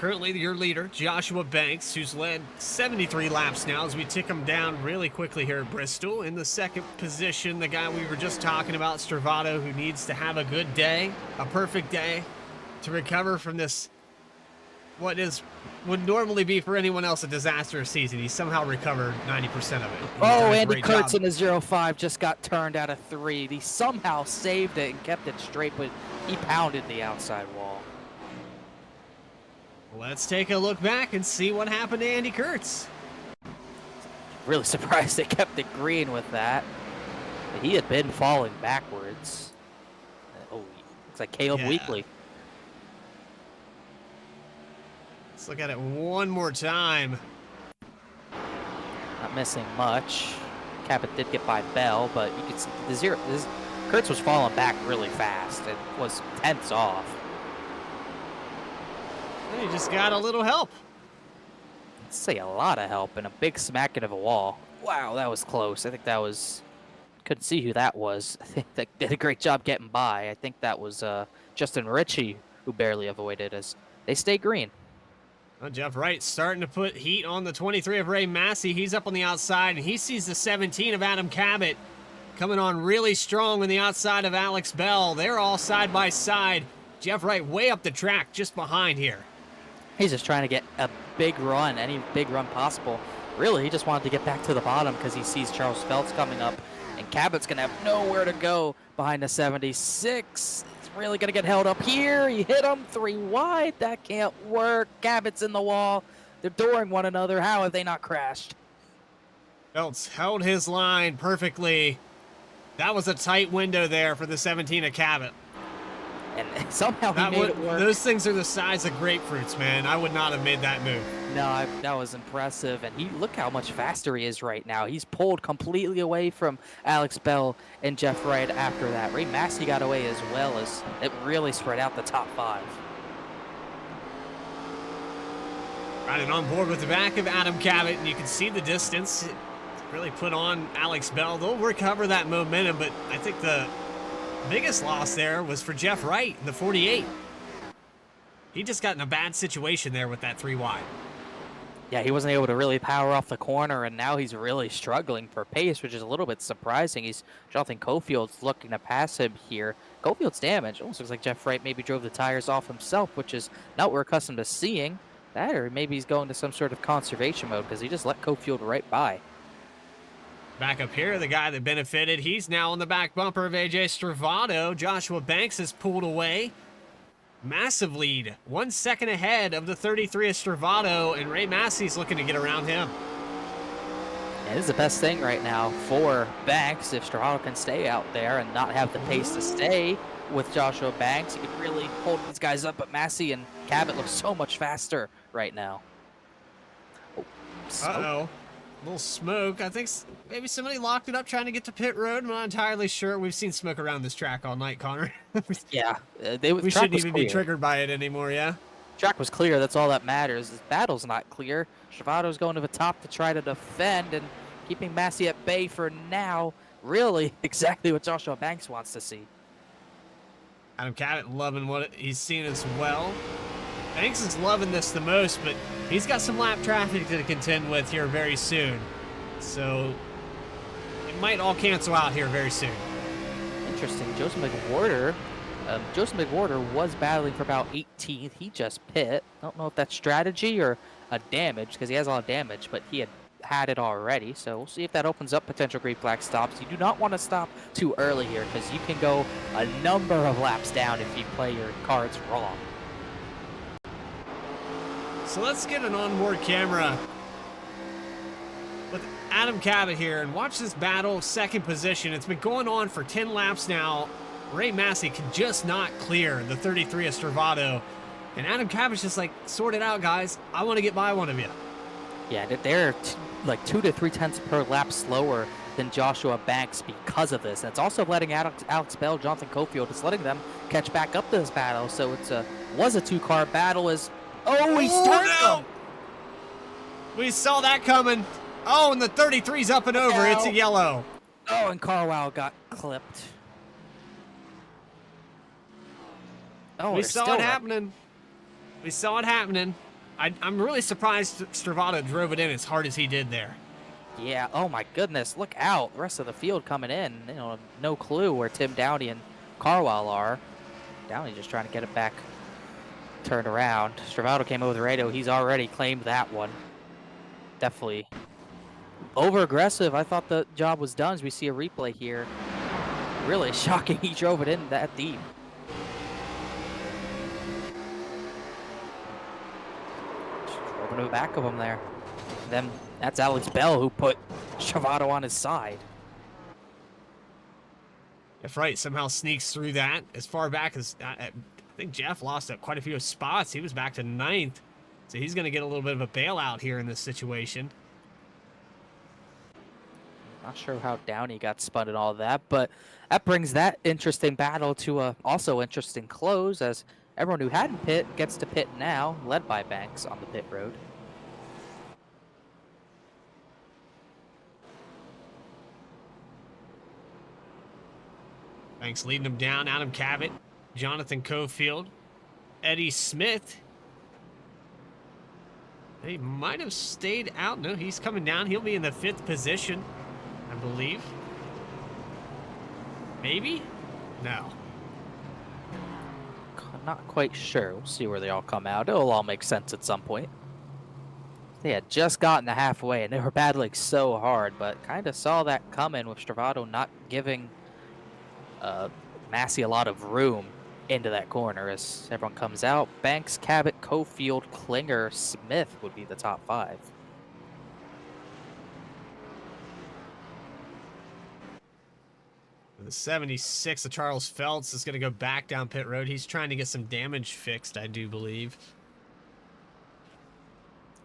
Currently your leader, Joshua Banks, who's led 73 laps now as we tick him down really quickly here at Bristol. In the second position, the guy we were just talking about, Stravado, who needs to have a good day, a perfect day, to recover from this, would normally be for anyone else a disastrous season. He somehow recovered 90% of it. Oh, Andy Kurtz in the 0-5 just got turned out of 3. He somehow saved it and kept it straight, but he pounded the outside wall. Let's take a look back and see what happened to Andy Kurtz. Really surprised they kept it green with that. He had been falling backwards. Oh, looks like Caleb Weekly. Let's look at it one more time. Not missing much. Cabot did get by Bell, but you can see Kurtz was falling back really fast and was tenths off. He just got a little help. Let's say a lot of help and a big smack into the wall. Wow, that was close. I think that was... Couldn't see who that was. I think they did a great job getting by. I think that was Justin Ritchie who barely avoided as they stay green. Well, Jeff Wright starting to put heat on the 23 of Ray Massey. He's up on the outside, and he sees the 17 of Adam Cabot coming on really strong on the outside of Alex Bell. They're all side by side. Jeff Wright way up the track just behind here. He's just trying to get a big run, any big run possible. Really, he just wanted to get back to the bottom because he sees Charles Phelps coming up, and Cabot's going to have nowhere to go behind the 76. He's really going to get held up here. He hit him 3 wide. That can't work. Cabot's in the wall. They're dooring one another. How have they not crashed? Phelps held his line perfectly. That was a tight window there for the 17 of Cabot. And somehow he made it work. Those things are the size of grapefruits, man. I would not have made that move. No, that was impressive. And look how much faster he is right now. He's pulled completely away from Alex Bell and Jeff Wright after that. Ray Massey got away as well, as it really spread out the top 5. Riding on board with the back of Adam Cabot, and you can see the distance. It really put on Alex Bell. They'll recover that momentum, but I think the biggest loss there was for Jeff Wright in the 48. He just got in a bad situation there with that 3 wide. Yeah, he wasn't able to really power off the corner, and now he's really struggling for pace, which is a little bit surprising. Jonathan Cofield's looking to pass him here. Cofield's damage. Almost looks like Jeff Wright maybe drove the tires off himself, which is not what we're accustomed to seeing. That, or maybe he's going to some sort of conservation mode because he just let Cofield right by. Back up here, the guy that benefited, he's now on the back bumper of AJ Stravado. Joshua Banks has pulled away. Massive lead, 1 second ahead of the 33 of Stravado, and Ray Massey's looking to get around him. And this is the best thing right now for Banks. If Stravado can stay out there and not have the pace to stay with Joshua Banks, he could really hold these guys up. But Massey and Cabot look so much faster right now. Oh, Uh-oh. A little smoke. I think maybe somebody locked it up trying to get to pit road. I'm not entirely sure. We've seen smoke around this track all night, Connor. Yeah. We shouldn't even be triggered by it anymore, yeah? Track was clear. That's all that matters. This battle's not clear. Stravado's going to the top to try to defend and keeping Massey at bay for now. Really exactly what Joshua Banks wants to see. Adam Cabot loving what he's seeing as well. Banks is loving this the most, but he's got some lap traffic to contend with here very soon. So it might all cancel out here very soon. Interesting. Joseph McWhorter was battling for about 18th. He just pit. I don't know if that's strategy or a damage, because he has a lot of damage, but he had it already. So we'll see if that opens up potential green flag stops. You do not want to stop too early here, because you can go a number of laps down if you play your cards wrong. So let's get an onboard camera with Adam Cabot here and watch this battle, second position. It's been going on for 10 laps now. Ray Massey can just not clear the 33 of Stravado. And Adam Cabot's just like, sort it out, guys. I want to get by one of you. Yeah, they're like 2 to 3 tenths per lap slower than Joshua Banks because of this. And it's also letting Alex Bell, Jonathan Cofield, it's letting them catch back up to this battle. So it's was a 2-car battle. He's turned them. We saw that coming. Oh, and the 33's up and over. It's a yellow. Oh, and Carwell got clipped. Oh, we saw it happening. We saw it happening. I'm really surprised Stravado drove it in as hard as he did there. Yeah, oh my goodness, look out. The rest of the field coming in. No clue where Tim Downey and Carwell are. Downey just trying to get it back turned around. Stravado came over the radio. He's already claimed that one. Definitely over aggressive. I thought the job was done as we see a replay here. Really shocking he drove it in that deep. Over to the back of him there. Then that's Alex Bell who put Stravado on his side. If Wright somehow sneaks through that as far back as I think Jeff lost quite a few spots. He was back to 9th. So he's going to get a little bit of a bailout here in this situation. Not sure how Downey got spun and all that, but that brings that interesting battle to a also interesting close as everyone who hadn't pit gets to pit now, led by Banks on the pit road. Banks leading him down. Adam Cabot, Jonathan Cofield, Eddie Smith. He might have stayed out. No, he's coming down. He'll be in the 5th position, I believe. Maybe? No. Not quite sure. We'll see where they all come out. It'll all make sense at some point. They had just gotten the halfway and they were battling so hard, but kind of saw that coming with Stravado not giving Massey a lot of room into that corner as everyone comes out. Banks, Cabot, Cofield, Klinger, Smith would be the top 5. The 76 of Charles Feltz is going to go back down pit road. He's trying to get some damage fixed, I do believe.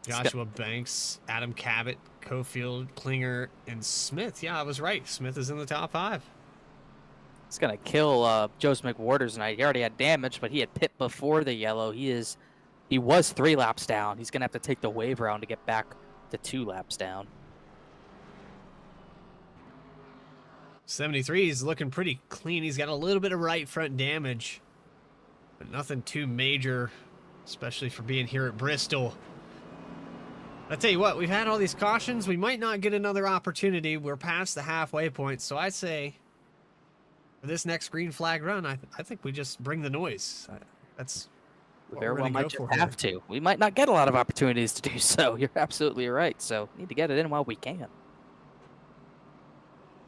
Joshua Banks, Adam Cabot, Cofield, Klinger, and Smith. Yeah, I was right. Smith is in the top 5. It's going to kill Joseph McWhorter tonight. He already had damage, but he had pit before the yellow. He was 3 laps down. He's going to have to take the wave round to get back to 2 laps down. 73 is looking pretty clean. He's got a little bit of right front damage, but nothing too major, especially for being here at Bristol. I tell you what, we've had all these cautions. We might not get another opportunity. We're past the halfway point, so I'd say for this next green flag run, I think we just bring the noise. That's we very well might just have to. We might not get a lot of opportunities to do so. You're absolutely right. So need to get it in while we can.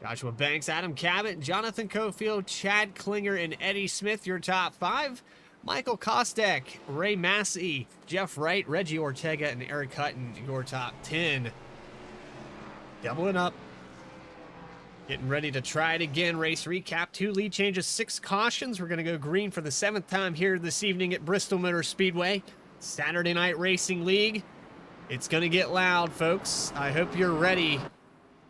Joshua Banks, Adam Cabot, Jonathan Cofield, Chad Klinger, and Eddie Smith, your top 5. Michael Kostek, Ray Massey, Jeff Wright, Reggie Ortega, and Eric Hutton, your top 10. Doubling up. Getting ready to try it again. Race recap. 2 lead changes, 6 cautions. We're going to go green for the 7th time here this evening at Bristol Motor Speedway. Saturday Night Racing League. It's going to get loud, folks. I hope you're ready.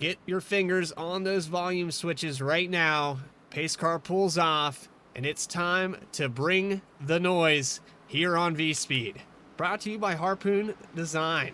Get your fingers on those volume switches right now. Pace car pulls off, and it's time to bring the noise here on V-Speed. Brought to you by Harpoon Design.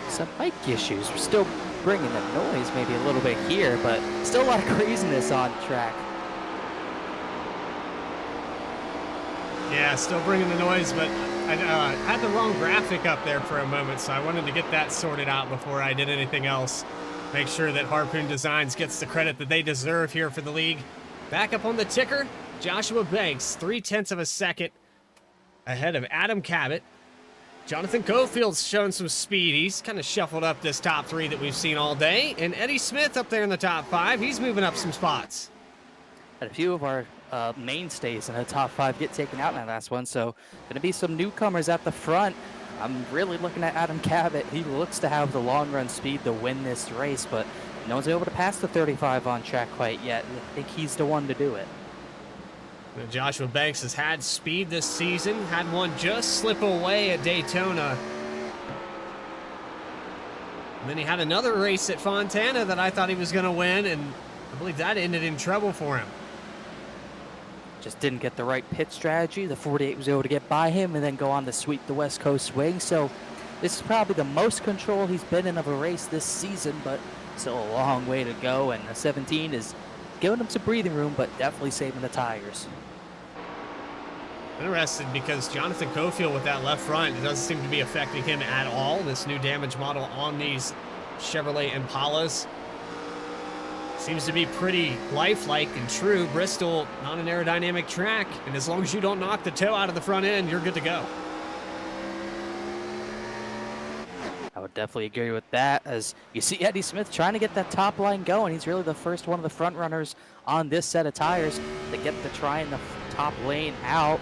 Some mic issues. We're still bringing the noise maybe a little bit here, but still a lot of craziness on track. Yeah, still bringing the noise, but I had the wrong graphic up there for a moment, so I wanted to get that sorted out before I did anything else. Make sure that Harpoon Designs gets the credit that they deserve here for the league. Back up on the ticker, Joshua Banks, 0.3 of a second ahead of Adam Cabot. Jonathan Cofield's showing some speed. He's kind of shuffled up this top 3 that we've seen all day. And Eddie Smith up there in the top 5. He's moving up some spots. And a few of our mainstays in the top 5 get taken out in that last one. So going to be some newcomers at the front. I'm really looking at Adam Cabot. He looks to have the long run speed to win this race, but no one's able to pass the 35 on track quite yet. I think he's the one to do it. Joshua Banks has had speed this season, had one just slip away at Daytona. And then he had another race at Fontana that I thought he was going to win, and I believe that ended in trouble for him. Just didn't get the right pit strategy. The 48 was able to get by him and then go on to sweep the West Coast swing. So this is probably the most control he's been in of a race this season, but still a long way to go. And the 17 is giving him some breathing room, but definitely saving the tires. Interested because Jonathan Cofield with that left front, it doesn't seem to be affecting him at all. This new damage model on these Chevrolet Impalas seems to be pretty lifelike and true. Bristol, not an aerodynamic track, and as long as you don't knock the toe out of the front end, you're good to go. I would definitely agree with that, as you see Eddie Smith trying to get that top line going. He's really the first one of the front runners on this set of tires to get the try in the top lane out,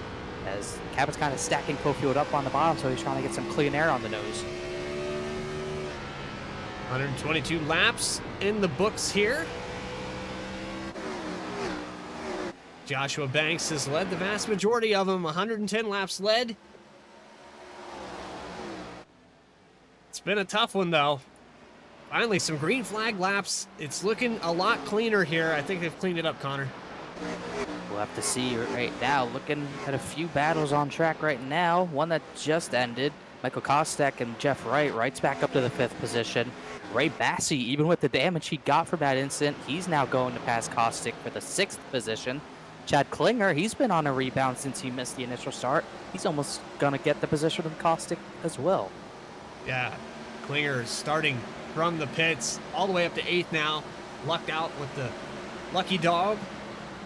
as Cabot's kind of stacking Cofield up on the bottom, so he's trying to get some clean air on the nose. 122 laps in the books here. Joshua Banks has led the vast majority of them, 110 laps led. It's been a tough one, though. Finally, some green flag laps. It's looking a lot cleaner here. I think they've cleaned it up, Connor. We'll have to see right now. Looking at a few battles on track right now. One that just ended. Michael Kostek and Jeff Wright. Wright's back up to the 5th position. Ray Bassi, even with the damage he got from that incident, he's now going to pass Kostek for the 6th position. Chad Klinger, he's been on a rebound since he missed the initial start. He's almost going to get the position of Kostek as well. Yeah, Klinger is starting from the pits all the way up to 8th now. Lucked out with the lucky dog.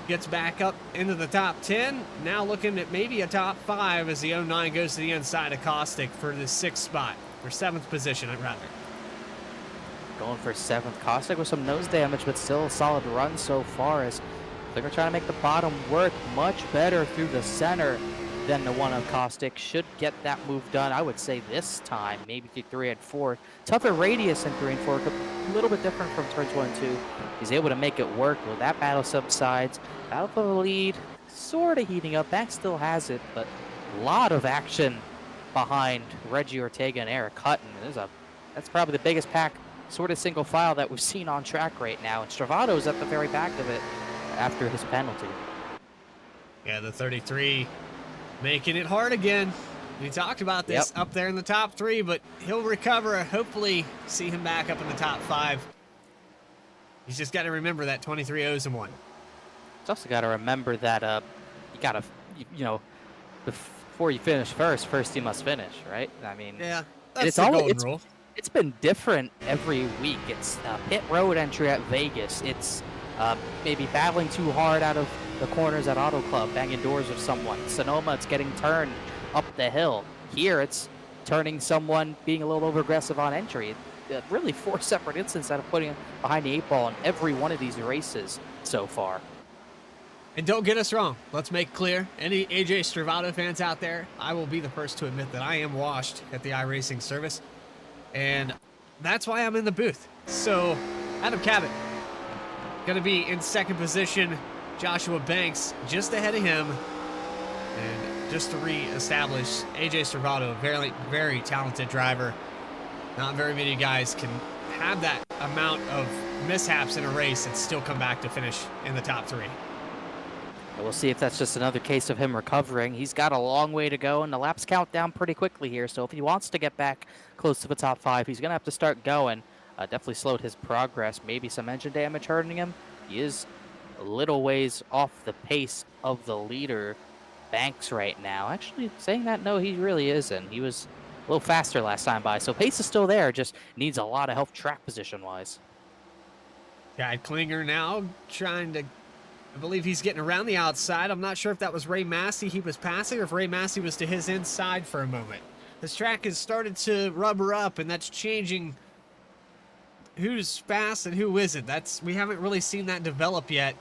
Gets back up into the top 10. Now looking at maybe a top 5 as the 09 goes to the inside of Kostek for the 6th spot, or 7th position, I'd rather. Going for 7th. Kostek with some nose damage, but still a solid run so far, as Klinger trying to make the bottom work much better through the center. then the one of Caustic should get that move done. I would say this time, maybe through 3 and 4. Tougher radius in 3 and 4, a little bit different from turns 1 and 2. He's able to make it work. Well, that battle subsides. Battle for the lead, sort of heating up. Banks still has it, but a lot of action behind Reggie Ortega and Eric Hutton. That's probably the biggest pack, sort of single file that we've seen on track right now. And Stravato's at the very back of it after his penalty. Yeah, the 33 making it hard again. We talked about this up there in the top 3, but he'll recover. Hopefully see him back up in the top 5. He's just got to remember that 23 owes him one. He's also got to remember that you got to, before you finish first you must finish, right? I mean, yeah, that's the golden rule. It's been different every week. It's pit road entry at Vegas. It's maybe battling too hard out of the corners at Auto Club, banging doors with someone. Sonoma, it's getting turned up the hill. Here, it's turning someone, being a little over aggressive on entry. Really 4 separate instances out of putting him behind the 8 ball in every one of these races so far. And don't get us wrong. Let's make clear, any AJ Stravato fans out there, I will be the first to admit that I am washed at the iRacing service. And that's why I'm in the booth. So, Adam Cabot, going to be in second position. Joshua Banks just ahead of him. And just to re-establish, AJ Stravato, a very, very talented driver. Not very many guys can have that amount of mishaps in a race and still come back to finish in the top 3. We'll see if that's just another case of him recovering. He's got a long way to go, and the laps count down pretty quickly here. So if he wants to get back close to the top 5, he's going to have to start going. Definitely slowed his progress. Maybe some engine damage hurting him. He is a little ways off the pace of the leader, Banks, right now. Actually, saying that, no, he really isn't. He was a little faster last time by. So pace is still there, just needs a lot of help track position-wise. Yeah, Klinger now trying to... I believe he's getting around the outside. I'm not sure if that was Ray Massey he was passing or if Ray Massey was to his inside for a moment. This track has started to rubber up, and that's changing who's fast and who isn't. We haven't really seen that develop yet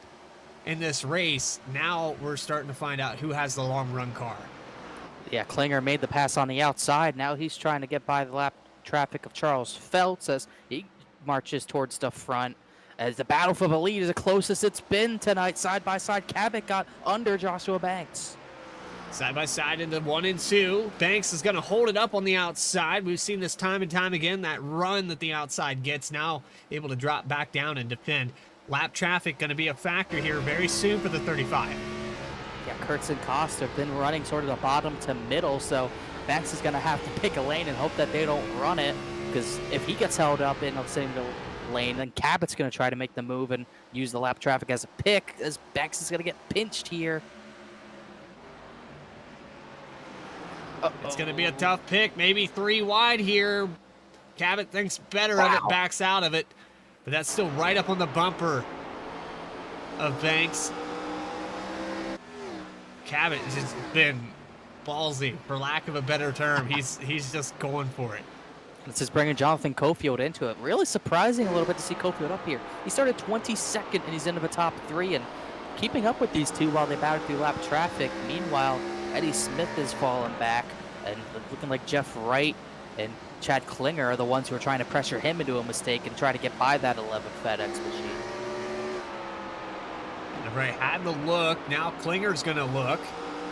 in this race. Now we're starting to find out who has the long run car. Yeah, Klinger made the pass on the outside. Now he's trying to get by the lap traffic of Charles Feltz as he marches towards the front. As the battle for the lead is the closest it's been tonight. Side by side, Cabot got under Joshua Banks. Side by side into 1 and 2. Banks is going to hold it up on the outside. We've seen this time and time again. That run that the outside gets, now able to drop back down and defend. Lap traffic going to be a factor here very soon for the 35. Yeah, Kurtz and Cost have been running sort of the bottom to middle, so Banks is going to have to pick a lane and hope that they don't run it, because if he gets held up in the same lane, then Cabot's going to try to make the move and use the lap traffic as a pick, as Banks is going to get pinched here. It's going to be a tough pick, maybe 3 wide here. Cabot thinks better of it, backs out of it, but that's still right up on the bumper of Banks. Cabot has just been ballsy, for lack of a better term. He's just going for it. This is bringing Jonathan Cofield into it. Really surprising a little bit to see Cofield up here. He started 22nd, and he's into the top 3, and keeping up with these two while they battle through lap traffic. Meanwhile, Eddie Smith is falling back, and looking like Jeff Wright and Chad Klinger are the ones who are trying to pressure him into a mistake and try to get by that 11th FedEx machine. Wright had the look. Now Klinger's going to look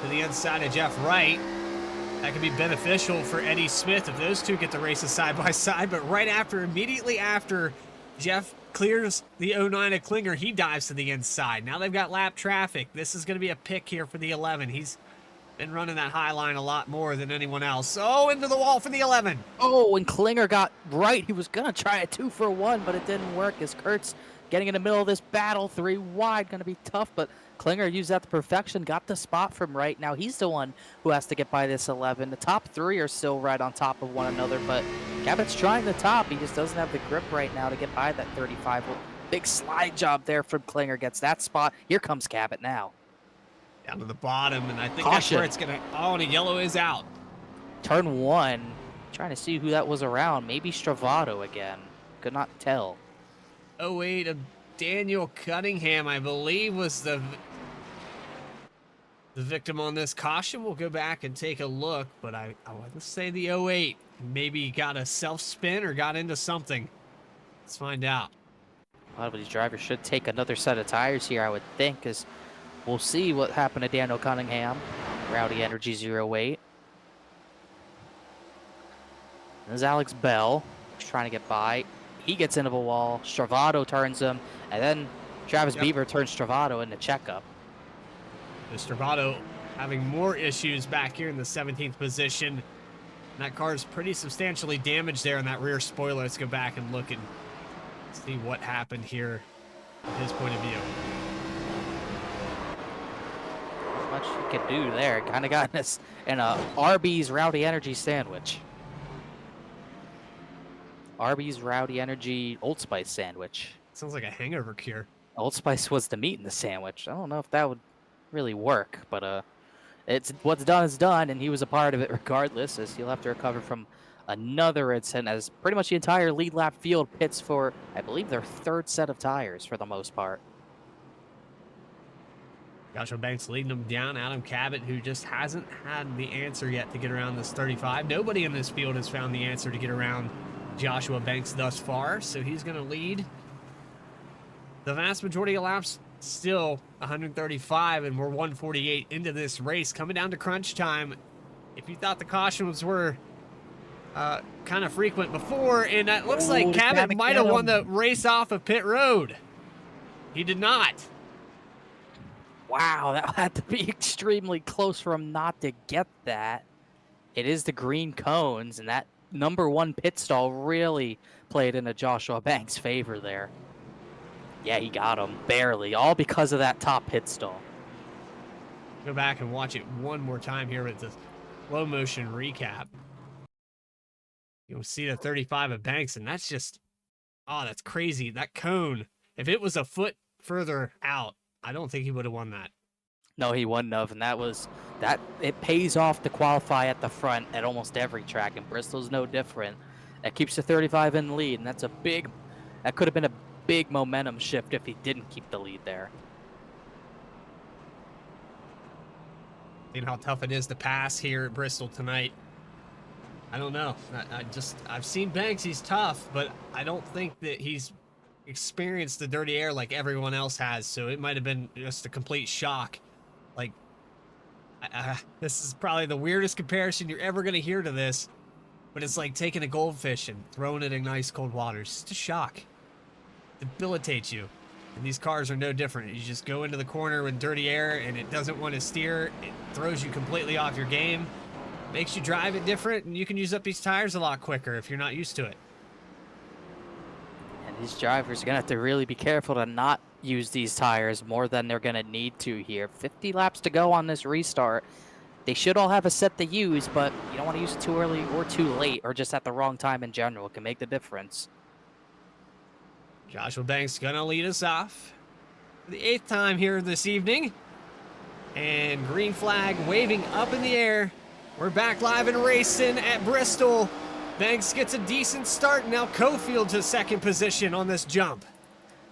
to the inside of Jeff Wright. That could be beneficial for Eddie Smith if those two get the races side by side. But right after, immediately after Jeff clears the 09 of Klinger, he dives to the inside. Now they've got lap traffic. This is going to be a pick here for the 11. He's been running that high line a lot more than anyone else. Oh, into the wall for the 11. Oh, and Klinger got right. He was going to try a 2-for-1, but it didn't work as Kurtz getting in the middle of this battle. 3 wide, going to be tough, but Klinger used that to perfection, got the spot from Wright. Now he's the one who has to get by this 11. The top 3 are still right on top of one another, but Cabot's trying the top. He just doesn't have the grip right now to get by that 35. Well, big slide job there from Klinger, gets that spot. Here comes Cabot now. Down to the bottom, and I think that's where it's going to... Oh, and a yellow is out. Turn 1, trying to see who that was around. Maybe Stravato again. Could not tell. 08 of Daniel Cunningham, I believe, was the... the victim on this caution. We'll go back and take a look, but I want to say the 08 maybe got a self-spin or got into something. Let's find out. A lot of these drivers should take another set of tires here, I would think, because we'll see what happened to Daniel Cunningham. Rowdy Energy 08. There's Alex Bell. He's trying to get by. He gets into the wall. Stravato turns him, and then Travis Bieber turns Stravato into checkup. The Stravato having more issues back here in the 17th position. And that car is pretty substantially damaged there in that rear spoiler. Let's go back and look and see what happened here from his point of view. Not much you can do there. Kind of got us in a Arby's Rowdy Energy sandwich. Arby's Rowdy Energy Old Spice sandwich. Sounds like a hangover cure. Old Spice was the meat in the sandwich. I don't know if that would really work, but it's what's done is done, and he was a part of it regardless, as he'll have to recover from another incident as pretty much the entire lead lap field pits for, I believe, their third set of tires for the most part. Joshua Banks leading them down. Adam Cabot, who just hasn't had the answer yet to get around this 35. Nobody in this field has found the answer to get around Joshua Banks thus far, so he's going to lead the vast majority of laps. Still 135, and we're 148 into this race. Coming down to crunch time. If you thought the cautions were kind of frequent before, and that looks like Cabot might have won the race off of pit road. He did not. Wow, that had to be extremely close for him not to get that. It is the green cones, and that #1 pit stall really played into Joshua Banks' favor there. Yeah, he got him, barely, all because of that top pit stall. Go back and watch it one more time here with the slow motion recap. You'll see the 35 of Banks, and that's just, oh, that's crazy. That cone, if it was a foot further out, I don't think he would have won that. No, he wouldn't have, and it pays off to qualify at the front at almost every track, and Bristol's no different. That keeps the 35 in the lead, and that could have been a big momentum shift if he didn't keep the lead there. You know how tough it is to pass here at Bristol tonight. I don't know. I've seen Banks, he's tough, but I don't think that he's experienced the dirty air like everyone else has, so it might have been just a complete shock. Like, this is probably the weirdest comparison you're ever going to hear to this, but it's like taking a goldfish and throwing it in nice cold water. It's just a shock. It debilitates you. And these cars are no different. You just go into the corner with dirty air and it doesn't want to steer. It throws you completely off your game. Makes you drive it different, and you can use up these tires a lot quicker if you're not used to it. And these drivers are going to have to really be careful to not use these tires more than they're going to need to here. 50 laps to go on this restart. They should all have a set to use, but you don't want to use it too early or too late, or just at the wrong time in general. It can make the difference. Joshua Banks gonna lead us off for the 8th time here this evening. And green flag waving up in the air. We're back live and racing at Bristol. Banks gets a decent start. Now Cofield to 2nd position on this jump.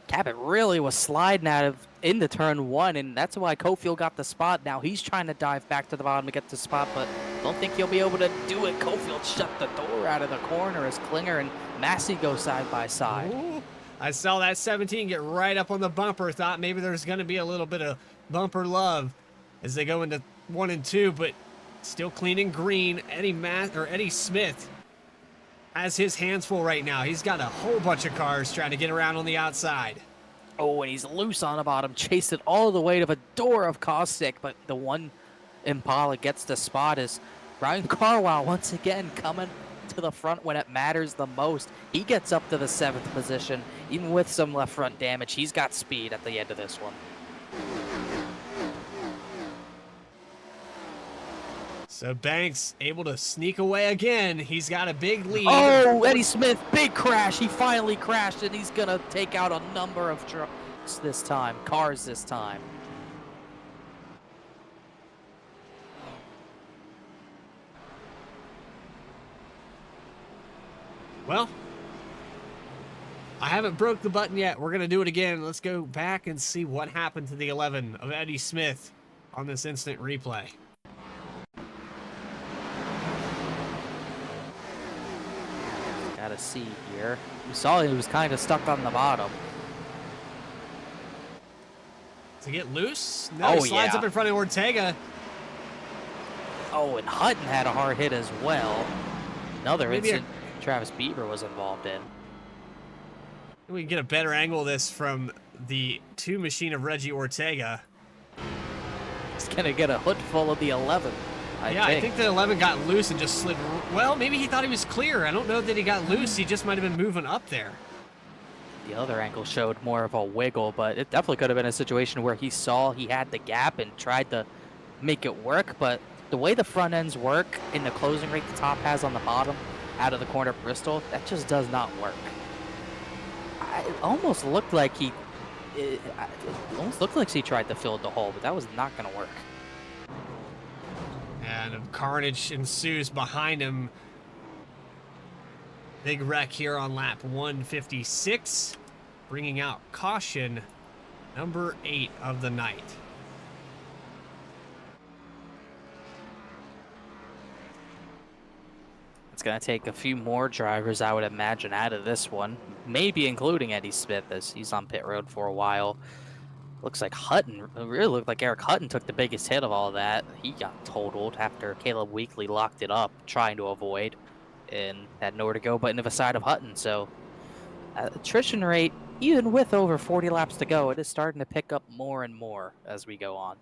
Cabot really was sliding out of into turn 1, and that's why Cofield got the spot. Now he's trying to dive back to the bottom to get the spot, but don't think he'll be able to do it. Cofield shut the door out of the corner as Klinger and Massey go side by side. Ooh, I saw that 17 get right up on the bumper. Thought maybe there's going to be a little bit of bumper love as they go into 1 and 2, but still clean and green. Eddie Smith has his hands full right now. He's got a whole bunch of cars trying to get around on the outside. Oh, and he's loose on the bottom, chased it all the way to the door of Caustic, but the one Impala gets the spot as Ryan Carwile once again coming to the front when it matters the most. He gets up to the 7th position, even with some left front damage. He's got speed at the end of this one. So Banks able to sneak away again. He's got a big lead. Oh, Eddie Smith, big crash. He finally crashed, and he's going to take out a number of trucks this time, cars this time. Well, I haven't broke the button yet. We're going to do it again. Let's go back and see what happened to the 11 of Eddie Smith. on this instant replay. Gotta see here. We saw he was kind of stuck on the bottom. To get loose? No, he slides up in front of Ortega. Oh, and Hutton had a hard hit as well. Another Maybe incident Travis Beaver was involved in. We can get a better angle of this from the 2 machine of Reggie Ortega. He's gonna get a hood full of the 11. I think the 11 got loose and just slid. Well, maybe he thought he was clear. I don't know that he got loose. He just might have been moving up there. The other angle showed more of a wiggle, but it definitely could have been a situation where he saw he had the gap and tried to make it work. But the way the front ends work in the closing rate the top has on the bottom out of the corner of Bristol, that just does not work. It almost looked like he tried to fill the hole, but that was not going to work. And carnage ensues behind him. Big wreck here on lap 156, bringing out caution number 8 of the night. It's going to take a few more drivers, I would imagine, out of this one, maybe including Eddie Smith, as he's on pit road for a while. Looks like Hutton, it really looked like Eric Hutton took the biggest hit of all that. He got totaled after Caleb Weekly locked it up, trying to avoid, and had nowhere to go but into the side of Hutton. So attrition rate, even with over 40 laps to go, it is starting to pick up more and more as we go on.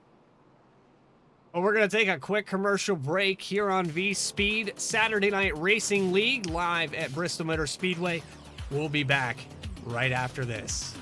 Well, we're going to take a quick commercial break here on V-Speed Saturday Night Racing League live at Bristol Motor Speedway. We'll be back right after this.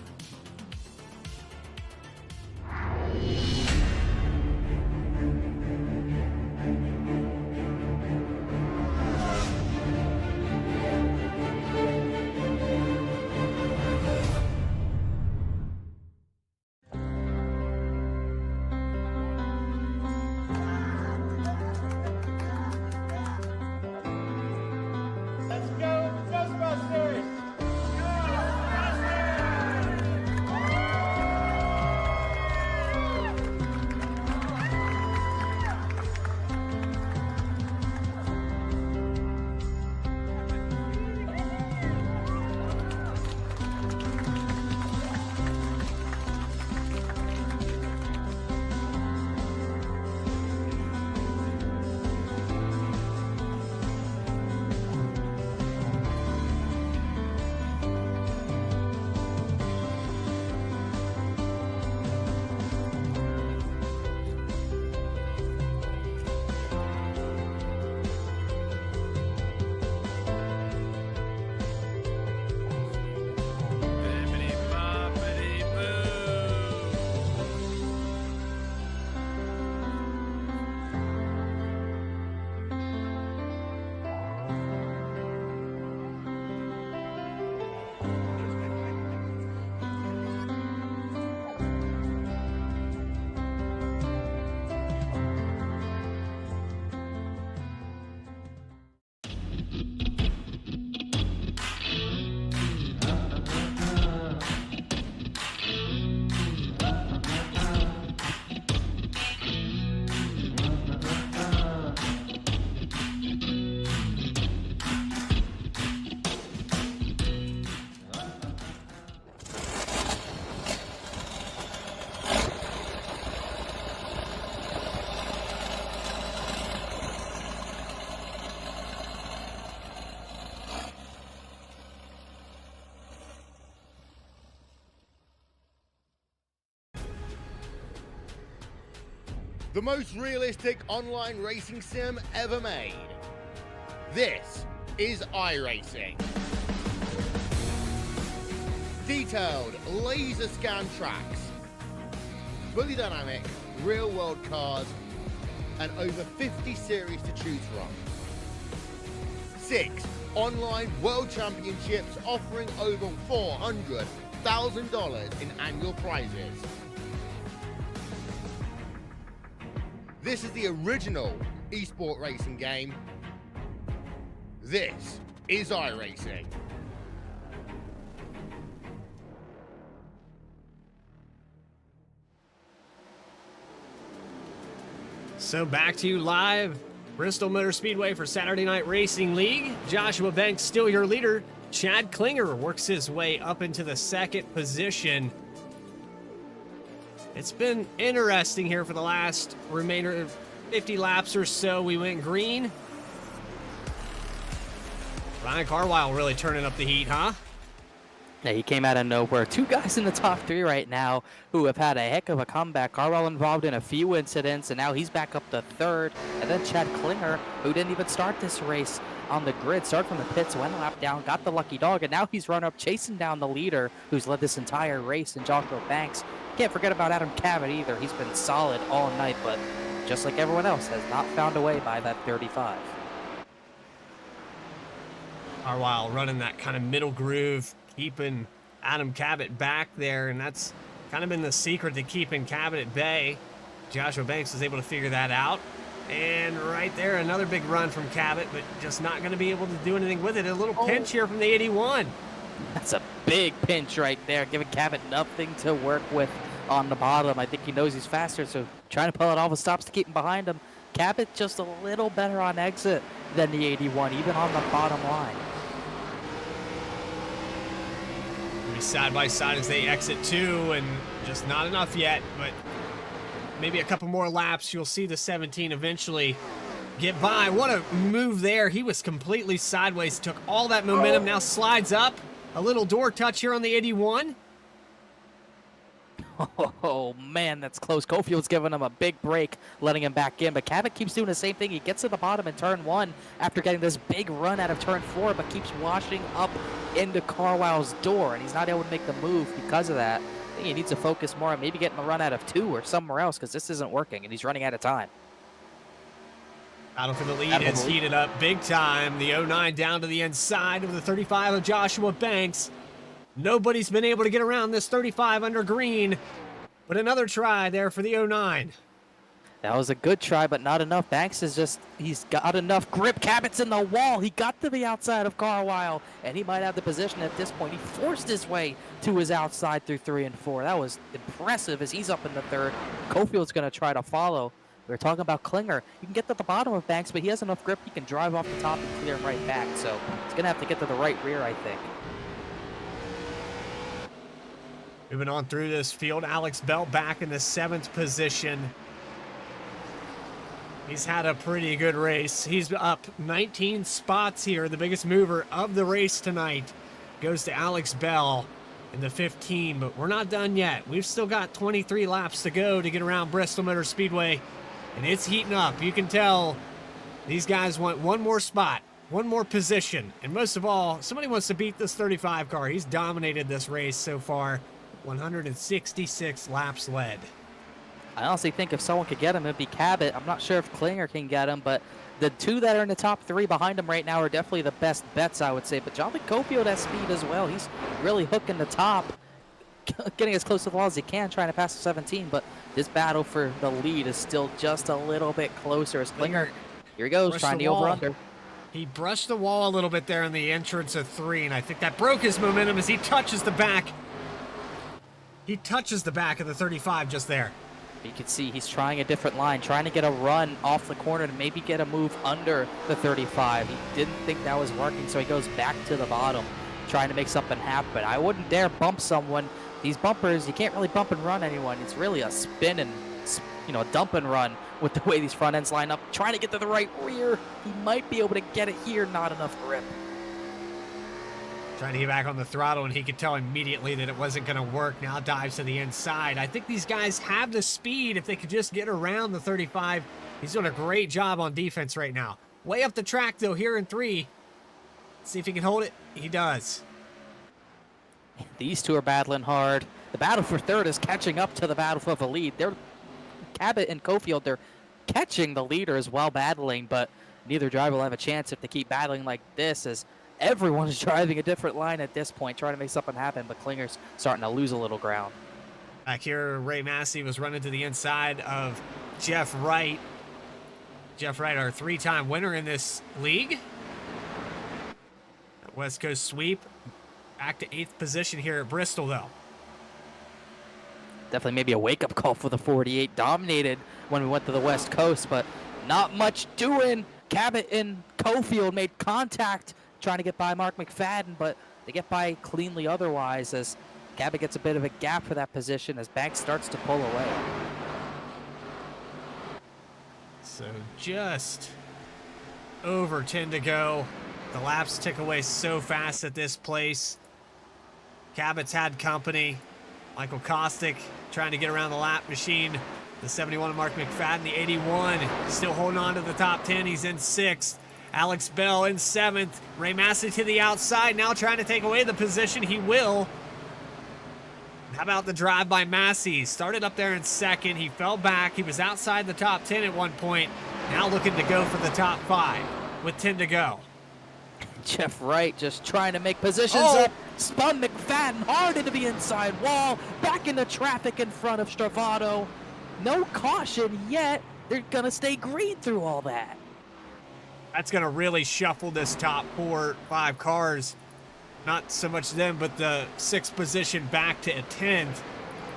The most realistic online racing sim ever made. This is iRacing. Detailed laser scan tracks, fully dynamic real world cars, and over 50 series to choose from. 6 online world championships offering over $400,000 in annual prizes. This is the original esport racing game. This is iRacing. So back to you live, Bristol Motor Speedway for Saturday Night Racing League. Joshua Banks still your leader. Chad Klinger works his way up into the second position. It's been interesting here for the last remainder of 50 laps or so. We went green. Ryan Carwile really turning up the heat, huh? Yeah, he came out of nowhere. Two guys in the top three right now who have had a heck of a comeback. Carwell involved in a few incidents, and now he's back up to third. And then Chad Klinger, who didn't even start this race on the grid, started from the pits, went a lap down, got the lucky dog, and now he's run up chasing down the leader who's led this entire race in Joshua Banks. Can't forget about Adam Cabot either. He's been solid all night, but just like everyone else, has not found a way by that 35. Carwile running that kind of middle groove, keeping Adam Cabot back there, and that's kind of been the secret to keeping Cabot at bay. Joshua Banks was able to figure that out. And right there, another big run from Cabot, but just not going to be able to do anything with it. A little pinch here from the 81. That's a big pinch right there, giving Cabot nothing to work with on the bottom. I think he knows he's faster, so trying to pull it off with stops to keep him behind him. Cabot just a little better on exit than the 81, even on the bottom line. Side by side as they exit two, and just not enough yet, but maybe a couple more laps. You'll see the 17 eventually get by. What a move there. He was completely sideways, took all that momentum, now slides up. A little door touch here on the 81. Oh, man, that's close. Cofield's giving him a big break, letting him back in. But Cabot keeps doing the same thing. He gets to the bottom in turn one after getting this big run out of turn four, but keeps washing up into Carwile's door, and he's not able to make the move because of that. I think he needs to focus more on maybe getting the run out of two or somewhere else, because this isn't working, and he's running out of time. Battle for the lead is heated up big time. The 09 down to the inside of the 35 of Joshua Banks. Nobody's been able to get around this 35 under green, but another try there for the 09. That was a good try, but not enough. Banks is just, he's got enough grip. Cabot's in the wall. He got to the outside of Carwile, and he might have the position at this point. He forced his way to his outside through 3 and 4. That was impressive as he's up in the third. Cofield's going to try to follow. We were talking about Klinger. You can get to the bottom of Banks, but he has enough grip. He can drive off the top and clear right back. So he's going to have to get to the right rear, I think. Moving on through this field, Alex Bell back in the 7th position. He's had a pretty good race. He's up 19 spots here. The biggest mover of the race tonight goes to Alex Bell in the 15, but we're not done yet. We've still got 23 laps to go to get around Bristol Motor Speedway, and it's heating up. You can tell these guys want one more spot, one more position, and most of all, somebody wants to beat this 35 car. He's dominated this race so far. 166 laps led. I honestly think if someone could get him, it'd be Cabot. I'm not sure if Klinger can get him, but the two that are in the top three behind him right now are definitely the best bets, I would say. But Jonathan Cofield has speed as well. He's really hooking the top, getting as close to the wall as he can, trying to pass the 17. But this battle for the lead is still just a little bit closer as Klinger, here he goes, trying the over-under. He brushed the wall a little bit there in the entrance of 3, and I think that broke his momentum as he touches the back. He touches the back of the 35 just there. You can see he's trying a different line, trying to get a run off the corner to maybe get a move under the 35. He didn't think that was working, so he goes back to the bottom, trying to make something happen. I wouldn't dare bump someone. These bumpers, you can't really bump and run anyone. It's really a spin and, a dump and run with the way these front ends line up. Trying to get to the right rear. He might be able to get it here, not enough grip. Trying to get back on the throttle, and he could tell immediately that it wasn't going to work. Now dives to the inside. I think these guys have the speed if they could just get around the 35. He's doing a great job on defense right now. Way up the track, though, here in 3. Let's see if he can hold it. He does. These two are battling hard. The battle for third is catching up to the battle for the lead. Cabot and Cofield, they're catching the leaders while battling, but neither driver will have a chance if they keep battling like this, as everyone's driving a different line at this point, trying to make something happen, but Klinger's starting to lose a little ground. Back here, Ray Massey was running to the inside of Jeff Wright. Jeff Wright, our 3-time winner in this league. West Coast sweep. Back to 8th position here at Bristol, though. definitely maybe a wake-up call for the 48. Dominated when we went to the West Coast, but not much doing. Cabot and Cofield made contact trying to get by Mark McFadden, but they get by cleanly otherwise as Cabot gets a bit of a gap for that position as Banks starts to pull away. So just over 10 to go. The laps tick away so fast at this place. Cabot's had company. Michael Kostick trying to get around the lap machine. The 71 of Mark McFadden, the 81, still holding on to the top 10. He's in 6th. Alex Bell in 7th. Ray Massey to the outside, now trying to take away the position. He will. How about the drive by Massey? Started up there in 2nd. He fell back. He was outside the top 10 at one point. Now looking to go for the top 5 with 10 to go. Jeff Wright just trying to make positions up. Spun McFadden hard into the inside wall. Back into traffic in front of Stravato. No caution yet. They're going to stay green through all that. That's going to really shuffle this top 4-5 cars. Not so much them, but the 6th position back to a 10th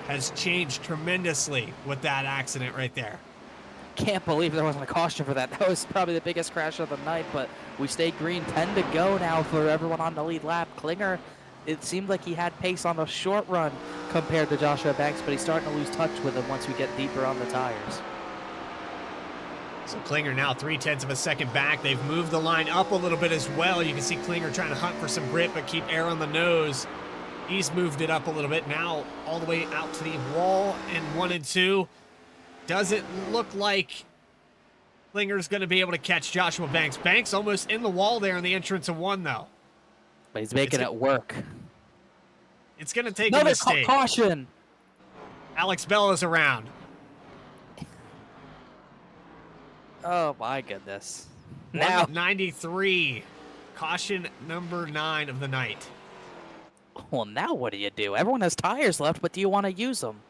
has changed tremendously with that accident right there. Can't believe there wasn't a caution for that. That was probably the biggest crash of the night, but we stay green. 10 to go now for everyone on the lead lap. Klinger, it seemed like he had pace on the short run compared to Joshua Banks, but he's starting to lose touch with him once we get deeper on the tires. So Klinger now 0.3 of a second back. They've moved the line up a little bit as well. You can see Klinger trying to hunt for some grip, but keep air on the nose. He's moved it up a little bit now, all the way out to the wall in 1 and 2. Doesn't look like Klinger's going to be able to catch Joshua Banks. Banks almost in the wall there in the entrance of 1, though. But he's making it work. It's going to take a mistake. Caution. Alex Bell is around. Oh, my goodness. Now 93. Caution number 9 of the night. Well, now what do? Everyone has tires left, but do you want to use them?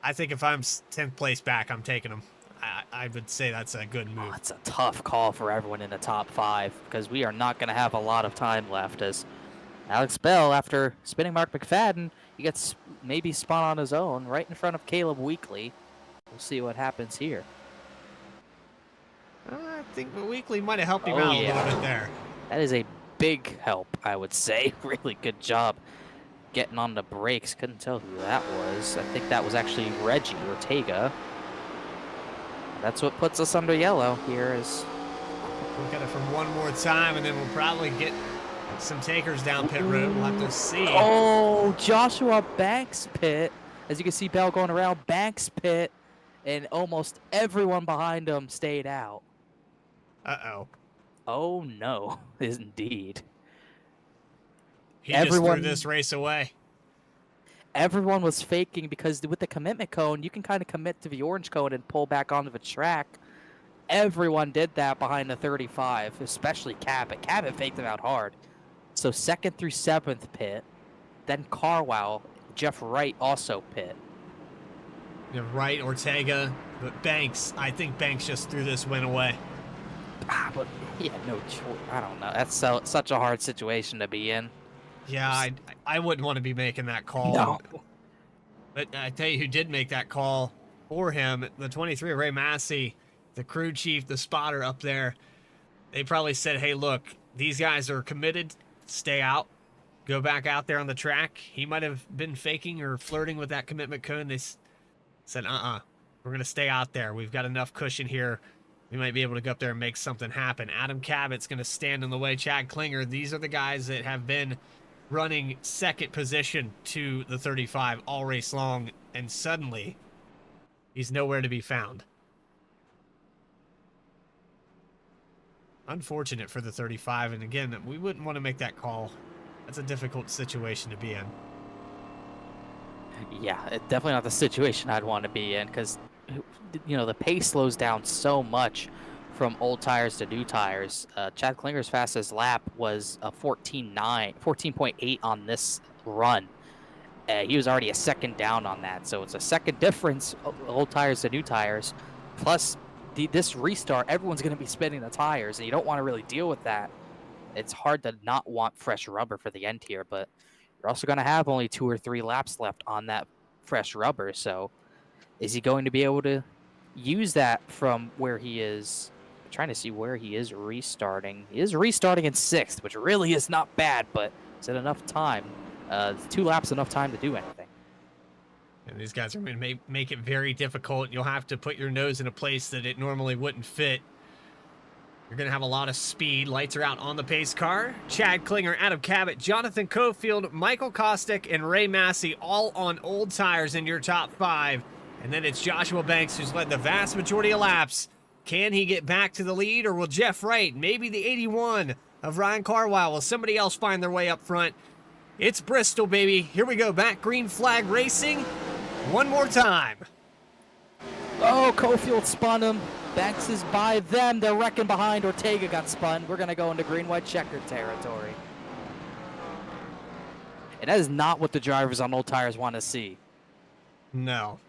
I think if I'm 10th place back, I'm taking them. I would say that's a good move. It's a tough call for everyone in the top 5 because we are not going to have a lot of time left as Alex Bell, after spinning Mark McFadden, he gets maybe spun on his own right in front of Caleb Weekly. We'll see what happens here. I think Weekly might have helped him out a little bit there. That is a big help, I would say. Really good job getting on the brakes. Couldn't tell who that was. I think that was actually Reggie Ortega. That's what puts us under yellow here. Look at it from one more time, and then we'll probably get some takers down pit road. We'll have to see. Oh, Joshua Banks pit. As you can see, Bell going around Banks pit, and almost everyone behind him stayed out. Uh-oh. Oh, no, indeed. He just threw this race away. Everyone was faking because with the commitment cone, you can kind of commit to the orange cone and pull back onto the track. Everyone did that behind the 35, especially Cabot. Cabot faked him out hard. So 2nd through 7th pit, then Carwell, Jeff Wright also pit. You know, Wright, Ortega, but Banks, I think Banks just threw this win away. But he had no choice. I don't know. That's such a hard situation to be in. Yeah, I wouldn't want to be making that call. No. But I tell you who did make that call for him, the 23, Ray Massey, the crew chief, the spotter up there. They probably said, hey, look, these guys are committed. Stay out. Go back out there on the track. He might have been faking or flirting with that commitment cone. They said, we're going to stay out there. We've got enough cushion here. We might be able to go up there and make something happen. Adam Cabot's going to stand in the way. Chad Klinger, these are the guys that have been running 2nd position to the 35 all race long, and suddenly he's nowhere to be found. Unfortunate for the 35, and again, we wouldn't want to make that call. That's a difficult situation to be in. Yeah, it's definitely not the situation I'd want to be in because, you know, the pace slows down so much from old tires to new tires. Chad Klinger's fastest lap was a 14.8 on this run. He was already a second down on that, so it's a second difference, old tires to new tires. Plus, this restart, everyone's going to be spinning the tires, and you don't want to really deal with that. It's hard to not want fresh rubber for the end here, but you're also going to have only 2 or 3 laps left on that fresh rubber. So is he going to be able to use that from where he is? I'm trying to see where he is restarting. He is restarting in 6th, which really is not bad, but is it enough time? 2 laps enough time to do anything? And these guys are going to make it very difficult. You'll have to put your nose in a place that it normally wouldn't fit. You're going to have a lot of speed. Lights are out on the pace car. Chad Klinger, Adam Cabot, Jonathan Cofield, Michael Kostick, and Ray Massey all on old tires in your top 5. And then it's Joshua Banks who's led the vast majority of laps. Can he get back to the lead, or will Jeff Wright, maybe the 81 of Ryan Carwile, will somebody else find their way up front? It's Bristol, baby. Here we go. Back green flag racing. One more time. Oh, Cofield spun him. Banks is by them. They're wrecking behind. Ortega got spun. We're going to go into green-white checkered territory. And that is not what the drivers on old tires want to see. No.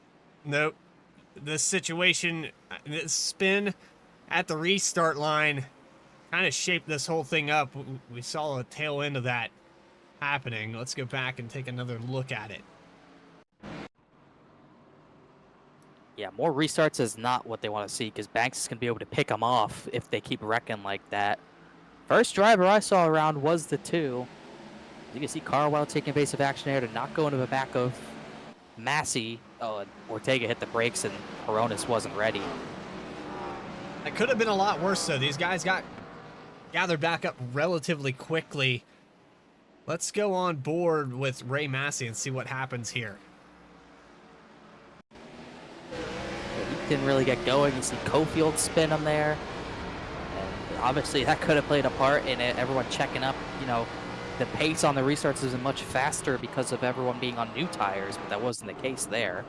Nope. This situation, this spin at the restart line kind of shaped this whole thing up. We saw a tail end of that happening. Let's go back and take another look at it. Yeah, more restarts is not what they want to see, because Banks is going to be able to pick them off if they keep wrecking like that. First driver I saw around was the 2. You can see Carwell taking evasive action there to not go into the back of Massey. Oh, and Ortega hit the brakes and Horonis wasn't ready. It could have been a lot worse, though. These guys got gathered back up relatively quickly. Let's go on board with Ray Massey and see what happens here. Didn't really get going. You see Cofield spin him there. And obviously that could have played a part in it. Everyone checking up, you know, the pace on the restarts isn't much faster because of everyone being on new tires, but that wasn't the case there.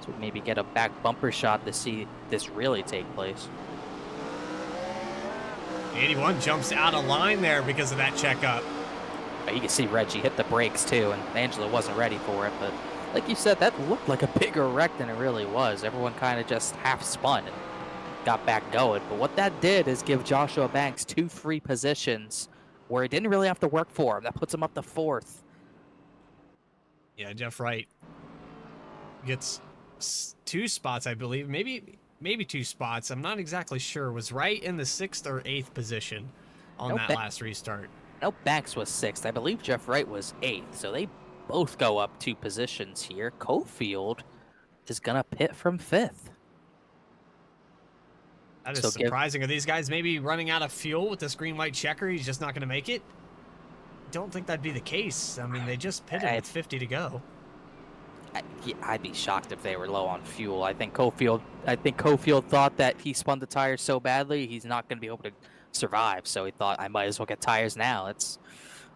So maybe get a back bumper shot to see this really take place. 81 jumps out of line there because of that checkup. You can see Reggie hit the brakes too, and Angela wasn't ready for it, but like you said, that looked like a bigger wreck than it really was. Everyone kind of just half spun and got back going. But what that did is give Joshua Banks 2 free positions where he didn't really have to work for him. That puts him up to 4th. Yeah, Jeff Wright gets 2 spots, I believe. Maybe 2 spots. I'm not exactly sure. Was Wright in the 6th or 8th position on that last restart? No, Banks was 6th. I believe Jeff Wright was 8th. So they both go up 2 positions here. Cofield is going to pit from 5th. That is surprising. Are these guys maybe running out of fuel with this green-white checker? He's just not going to make it? Don't think that'd be the case. I mean, they just pitted with 50 to go. I'd be shocked if they were low on fuel. I think Cofield thought that he spun the tires so badly, he's not going to be able to survive. So he thought, I might as well get tires now. It's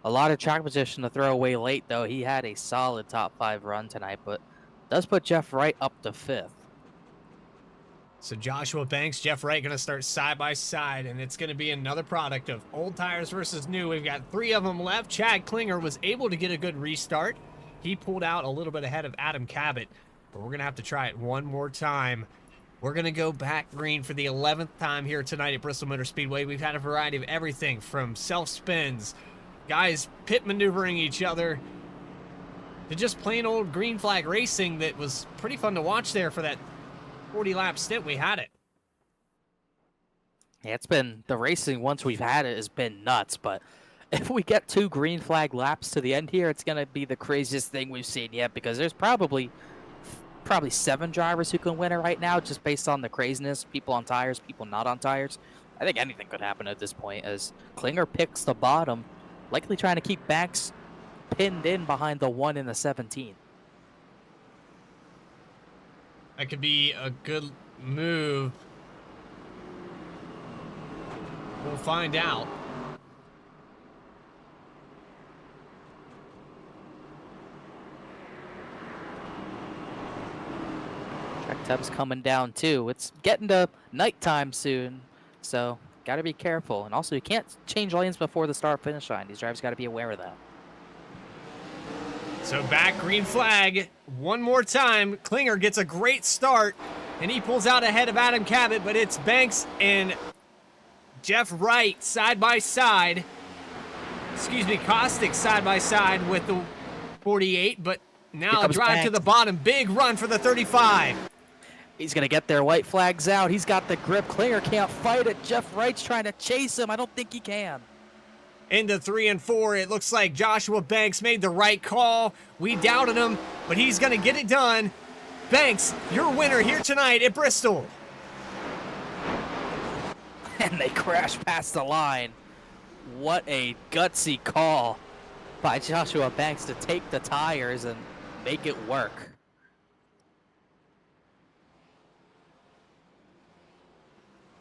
a lot of track position to throw away late, though. He had a solid top 5 run tonight, but does put Jeff Wright up to 5th. So Joshua Banks, Jeff Wright going to start side by side, and it's going to be another product of old tires versus new. We've got 3 of them left. Chad Klinger was able to get a good restart. He pulled out a little bit ahead of Adam Cabot, but we're going to have to try it one more time. We're going to go back green for the 11th time here tonight at Bristol Motor Speedway. We've had a variety of everything from self-spins, guys pit maneuvering each other, to just plain old green flag racing that was pretty fun to watch there for that 40-lap stint we had it. Yeah, it's been, the racing once we've had it has been nuts, but if we get 2 green flag laps to the end here, it's going to be the craziest thing we've seen yet, because there's probably 7 drivers who can win it right now, just based on the craziness. People on tires, people not on tires. I think anything could happen at this point as Klinger picks the bottom, likely trying to keep Banks pinned in behind the 1 and the 17. That could be a good move. We'll find out. Track time's coming down too. It's getting to nighttime soon, so got to be careful. And also, you can't change lanes before the start-finish line. These drivers got to be aware of that. So back green flag one more time. Klinger gets a great start, and he pulls out ahead of Adam Cabot, but it's Banks and Jeff Wright side by side. Excuse me, Kostick side by side with the 48, but Now a drive to the bottom. Big run for the 35. He's going to get there. White flag's out. He's got the grip. Klinger can't fight it. Jeff Wright's trying to chase him. I don't think he can. Into 3 and 4. It looks like Joshua Banks made the right call. We doubted him, but he's going to get it done. Banks, your winner here tonight at Bristol. And they crash past the line. What a gutsy call by Joshua Banks to take the tires and make it work.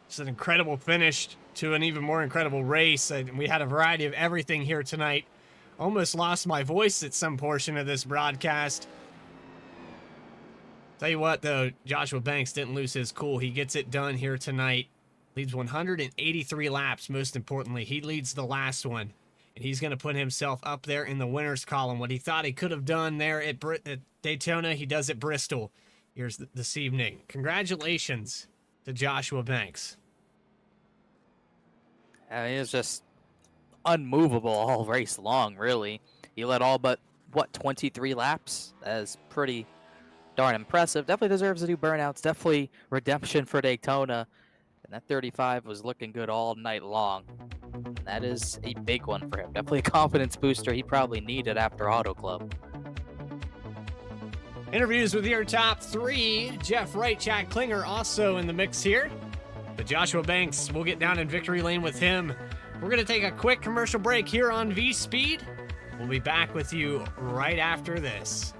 It's an incredible finish to an even more incredible race. We had a variety of everything here tonight. Almost lost my voice at some portion of this broadcast. Tell you what, though, Joshua Banks didn't lose his cool. He gets it done here tonight. Leads 183 laps, most importantly. He leads the last one. And he's going to put himself up there in the winner's column. What he thought he could have done there at Daytona, he does at Bristol here's this evening. Congratulations to Joshua Banks. He was just unmovable all race long, really. He led all but, 23 laps? That is pretty darn impressive. Definitely deserves to do burnouts. Definitely redemption for Daytona. And that 35 was looking good all night long. And that is a big one for him. Definitely a confidence booster he probably needed after Auto Club. Interviews with your top 3. Jeff Wright, Chad Klinger also in the mix here. But Joshua Banks, we'll get down in victory lane with him. We're going to take a quick commercial break here on V-Speed. We'll be back with you right after this.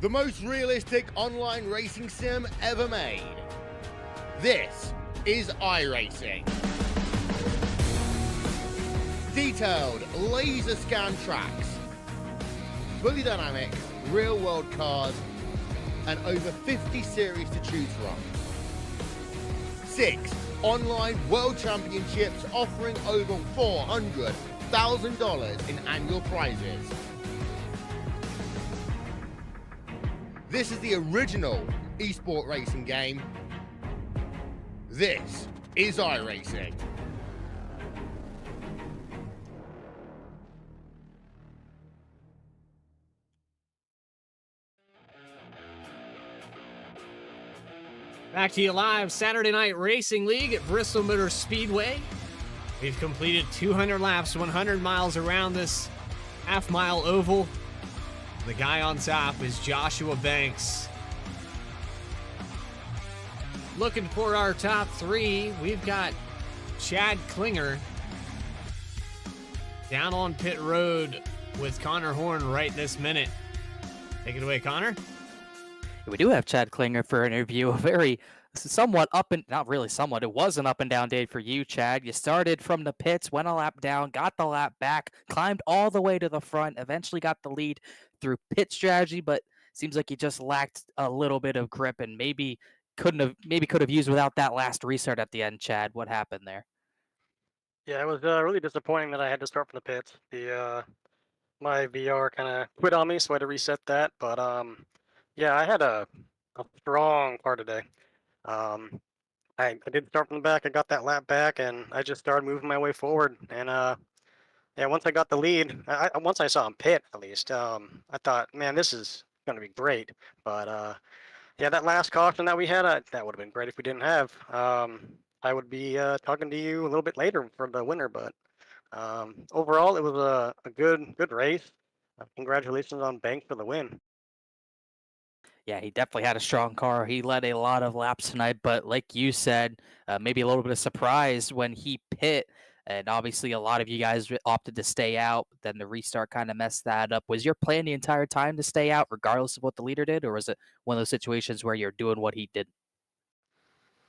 The most realistic online racing sim ever made. This is iRacing. Detailed laser scan tracks, fully dynamic, real world cars, and over 50 series to choose from. 6 online world championships offering over $400,000 in annual prizes. This is the original esport racing game. This is iRacing. Back to you live, Saturday Night Racing League at Bristol Motor Speedway. We've completed 200 laps, 100 miles around this half-mile oval. The guy on top is Joshua Banks. Looking for our top 3, we've got Chad Klinger down on pit road with Connor Horn right this minute. Take it away, Connor. We do have Chad Klinger for an interview. A very somewhat up and not really somewhat. It was an up and down day for you, Chad. You started from the pits, went a lap down, got the lap back, climbed all the way to the front, eventually got the lead, through pit strategy, but seems like he just lacked a little bit of grip and maybe could have used without that last restart at the end. Chad, what happened there? Yeah, it was really disappointing that I had to start from the pits. My VR kind of quit on me, so I had to reset that. But yeah, I had a strong car today. Um, I did start from the back. I got that lap back, and I just started moving my way forward. And yeah, once I got the lead, once I saw him pit at least, I thought, man, this is going to be great. But yeah, that last caution that we had, that would have been great if we didn't have. I would be talking to you a little bit later for the winner, but overall, it was a good race. Congratulations on Banks for the win. Yeah, he definitely had a strong car. He led a lot of laps tonight, but like you said, maybe a little bit of surprise when he pit. And obviously, a lot of you guys opted to stay out. Then the restart kind of messed that up. Was your plan the entire time to stay out, regardless of what the leader did, or was it one of those situations where you're doing what he did?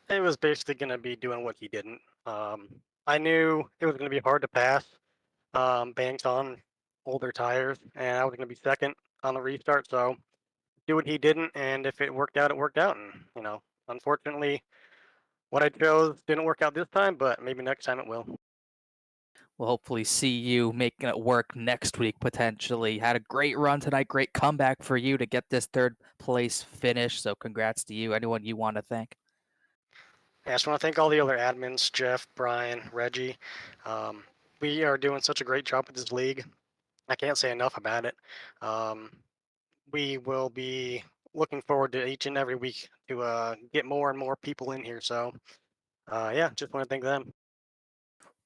It was basically going to be doing what he didn't. I knew it was going to be hard to pass Banks on older tires, and I was going to be second on the restart. So do what he didn't, and if it worked out, it worked out. And unfortunately, what I chose didn't work out this time, but maybe next time it will. We'll hopefully see you making it work next week potentially. Had a great run tonight, great comeback for you to get this third place finish. So congrats to you. Anyone you want to thank? I just want to thank all the other admins, Jeff, Brian, Reggie. Um, we are doing such a great job with this league. I can't say enough about it. Um, we will be looking forward to each and every week to get more and more people in here. So, yeah, just want to thank them.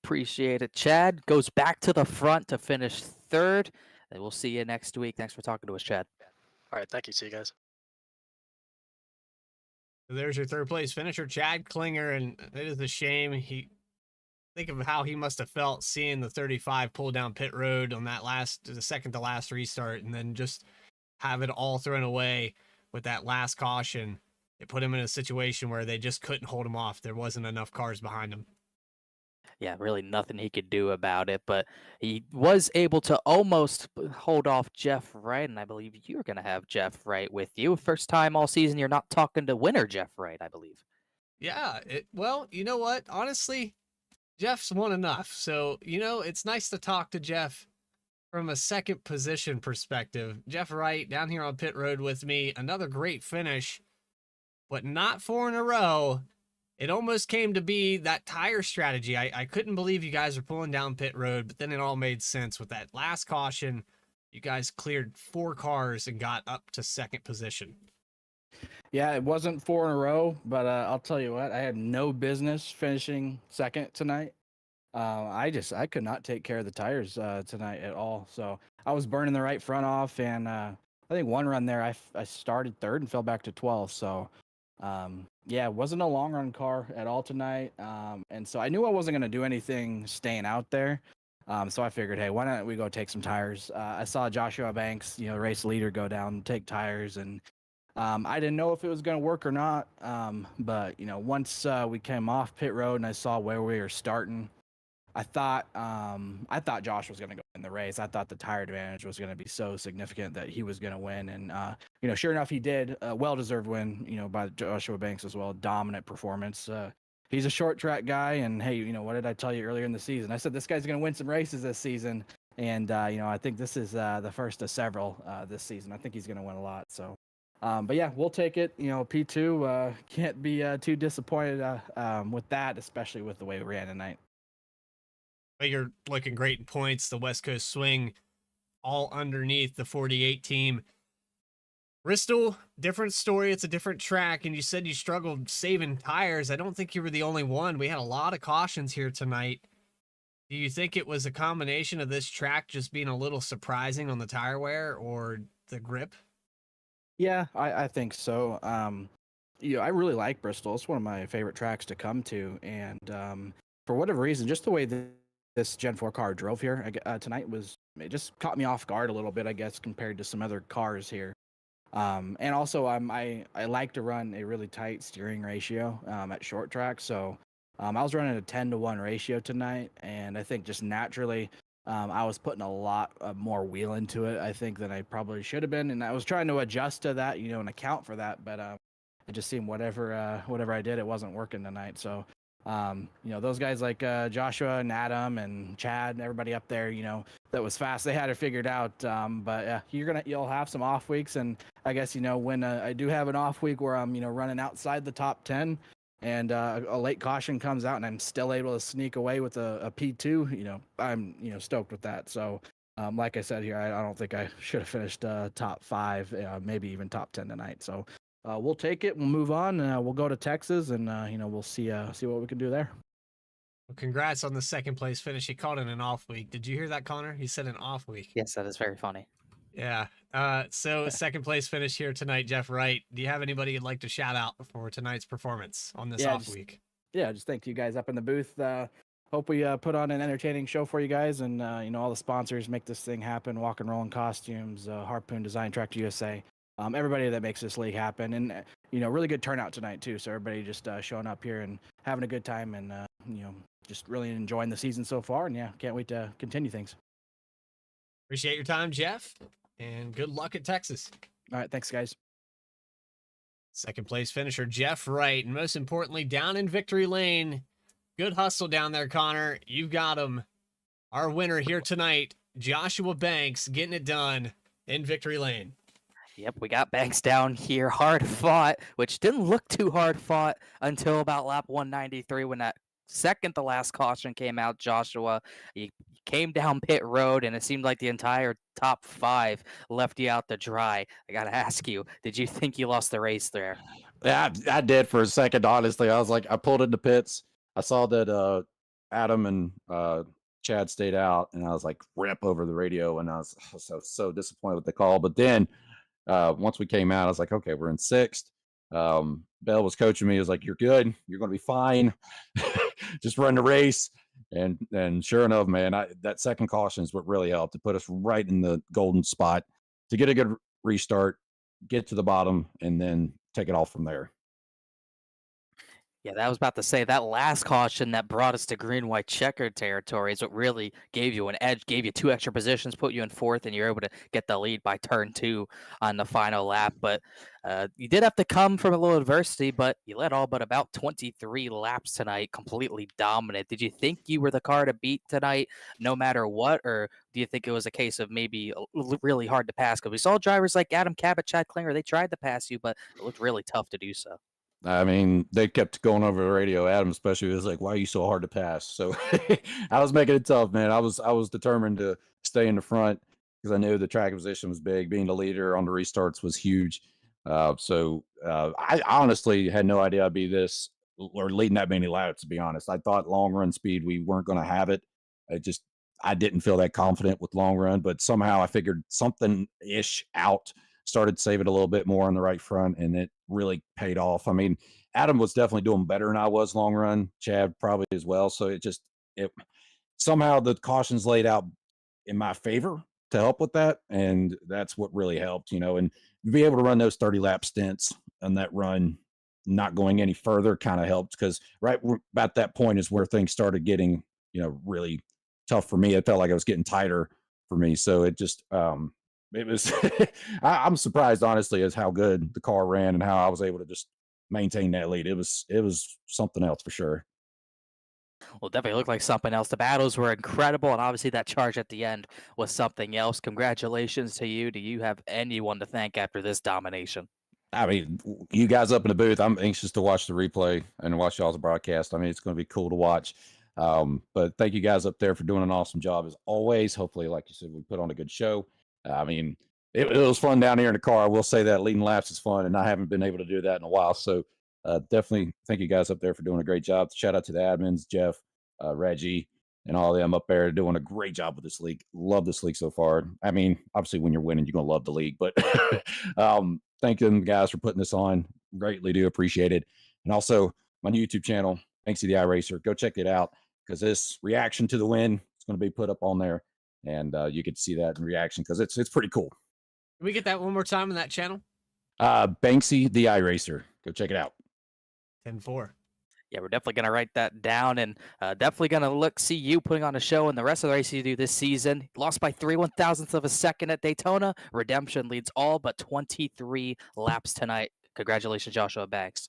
Appreciate it. Chad goes back to the front to finish third. And we'll see you next week. Thanks for talking to us, Chad. All right, thank you. See you guys. There's your third place finisher, Chad Klinger, and it is a shame. Think of how he must have felt seeing the 35 pull down pit road on the second to last restart, and then just have it all thrown away with that last caution. It put him in a situation where they just couldn't hold him off. There wasn't enough cars behind him. Yeah, really nothing he could do about it, but he was able to almost hold off Jeff Wright, and I believe you're going to have Jeff Wright with you. First time all season you're not talking to winner Jeff Wright, I believe. Yeah, well, you know what? Honestly, Jeff's won enough. So, it's nice to talk to Jeff from a second position perspective. Jeff Wright down here on pit road with me. Another great finish, but not 4 in a row. It almost came to be that tire strategy. I couldn't believe you guys are pulling down pit road, but then it all made sense with that last caution. You guys cleared 4 cars and got up to second position. Yeah, it wasn't 4 in a row, but I'll tell you what, I had no business finishing second tonight. I could not take care of the tires tonight at all. So I was burning the right front off, and I think one run there I started third and fell back to 12th. So yeah, it wasn't a long run car at all tonight. And so I knew I wasn't going to do anything staying out there. So I figured, hey, why don't we go take some tires? I saw Joshua Banks, race leader, go down and take tires, and I didn't know if it was going to work or not. But once we came off pit road and I saw where we were starting, I thought Josh was going to go in the race. I thought the tire advantage was going to be so significant that he was going to win. And, sure enough, he did. A well-deserved win, by Joshua Banks as well. Dominant performance. He's a short track guy. And, hey, what did I tell you earlier in the season? I said this guy's going to win some races this season. And, I think this is the first of several this season. I think he's going to win a lot. So, but, yeah, we'll take it. P2 can't be too disappointed with that, especially with the way we ran tonight. But you're looking great in points. The West Coast swing all underneath the 48 team. Bristol, different story. It's a different track. And you said you struggled saving tires. I don't think you were the only one. We had a lot of cautions here tonight. Do you think it was a combination of this track just being a little surprising on the tire wear or the grip? Yeah, I think so. I really like Bristol. It's one of my favorite tracks to come to. And for whatever reason, just the way this Gen 4 car drove here tonight it just caught me off guard a little bit, I guess, compared to some other cars here. And also, I like to run a really tight steering ratio at short track. So I was running a 10-to-1 ratio tonight, and I think just naturally I was putting a lot more wheel into it, I think, than I probably should have been, and I was trying to adjust to that, and account for that, but it just seemed whatever I did, it wasn't working tonight. So, those guys like Joshua and Adam and Chad and everybody up there, that was fast. They had it figured out. But you'll have some off weeks, and I guess when I do have an off week where I'm running outside the top 10, and a late caution comes out and I'm still able to sneak away with a P2, I'm stoked with that. So like I said here, I don't think I should have finished top 5, maybe even top 10 tonight. So we'll take it. We'll move on. We'll go to Texas, and we'll see what we can do there. Well, congrats on the second place finish. He called it an off week. Did you hear that, Connor? He said an off week. Yes, that is very funny. Yeah. So second place finish here tonight, Jeff Wright. Do you have anybody you'd like to shout out for tonight's performance on this off week? Yeah, just thank you guys up in the booth. Hope we put on an entertaining show for you guys, and all the sponsors make this thing happen. Walk and Roll Costumes, Harpoon Design, Tractor USA. Everybody that makes this league happen, and really good turnout tonight too. So everybody just showing up here and having a good time, and just really enjoying the season so far. And can't wait to continue things. Appreciate your time, Jeff, and good luck at Texas. All right, thanks, guys. Second place finisher Jeff Wright, and most importantly, down in victory lane. Good hustle down there, Connor. You've got him. Our winner here tonight, Joshua Banks, getting it done in victory lane. Yep, we got Banks down here, hard fought, which didn't look too hard fought until about lap 193 when that second to last caution came out. Joshua, you came down pit road, and it seemed like the entire top 5 left you out to dry. I got to ask you, did you think you lost the race there? Yeah, I did for a second, honestly. I was like, I pulled into pits. I saw that Adam and Chad stayed out, and I was like, rip over the radio, and I was so disappointed with the call. But then once we came out, I was like, okay, we're in 6th. Bell was coaching me. He was like, you're good. You're going to be fine. Just run the race. And sure enough, man, that second caution is what really helped to put us right in the golden spot to get a good restart, get to the bottom, and then take it off from there. Yeah, that was about to say that last caution that brought us to green, white, checkered territory is what really gave you an edge, gave you 2 extra positions, put you in 4th, and you're able to get the lead by turn 2 on the final lap. But you did have to come from a little adversity, but you led all but about 23 laps tonight, completely dominant. Did you think you were the car to beat tonight, no matter what, or do you think it was a case of maybe really hard to pass? Because we saw drivers like Adam Cabot, Chad Klinger, they tried to pass you, but it looked really tough to do so. I mean, they kept going over the radio. Adam especially was like, why are you so hard to pass? So I was making it tough, man. I was determined to stay in the front because I knew the track position was big. Being the leader on the restarts was huge. I honestly had no idea I'd be this or leading that many laps, to be honest. I thought long run speed, we weren't going to have it. I didn't feel that confident with long run, but somehow I figured something-ish out. Started saving a little bit more on the right front, and it really paid off. I mean, Adam was definitely doing better than I was long run. Chad probably as well. So it somehow the cautions laid out in my favor to help with that, and that's what really helped, and to be able to run those 30 lap stints on that run, not going any further, kind of helped because right about that point is where things started getting, really tough for me. It felt like it was getting tighter for me. So it just, it was, I'm surprised, honestly, as how good the car ran and how I was able to just maintain that lead. It was something else for sure. Well, definitely looked like something else. The battles were incredible, and obviously that charge at the end was something else. Congratulations to you. Do you have anyone to thank after this domination? I mean, you guys up in the booth, I'm anxious to watch the replay and watch y'all's broadcast. I mean, it's going to be cool to watch. But thank you guys up there for doing an awesome job as always. Hopefully, like you said, we put on a good show. I mean, it was fun down here in the car. I will say that leading laps is fun, and I haven't been able to do that in a while. So definitely thank you guys up there for doing a great job. Shout out to the admins, Jeff, Reggie, and all of them up there doing a great job with this league. Love this league so far. I mean, obviously when you're winning, you're going to love the league, but thank them guys for putting this on. Greatly do appreciate it. And also my new YouTube channel, Banksy the iRacer. Go check it out because this reaction to the win is going to be put up on there. And you can see that in reaction because it's pretty cool. Can we get that one more time on that channel? Banksy the iRacer. Go check it out. 10-4. Yeah, we're definitely going to write that down, and definitely going to see you putting on a show in the rest of the race you do this season. Lost by 3/1000ths of a second at Daytona. Redemption leads all but 23 laps tonight. Congratulations, Joshua Banks.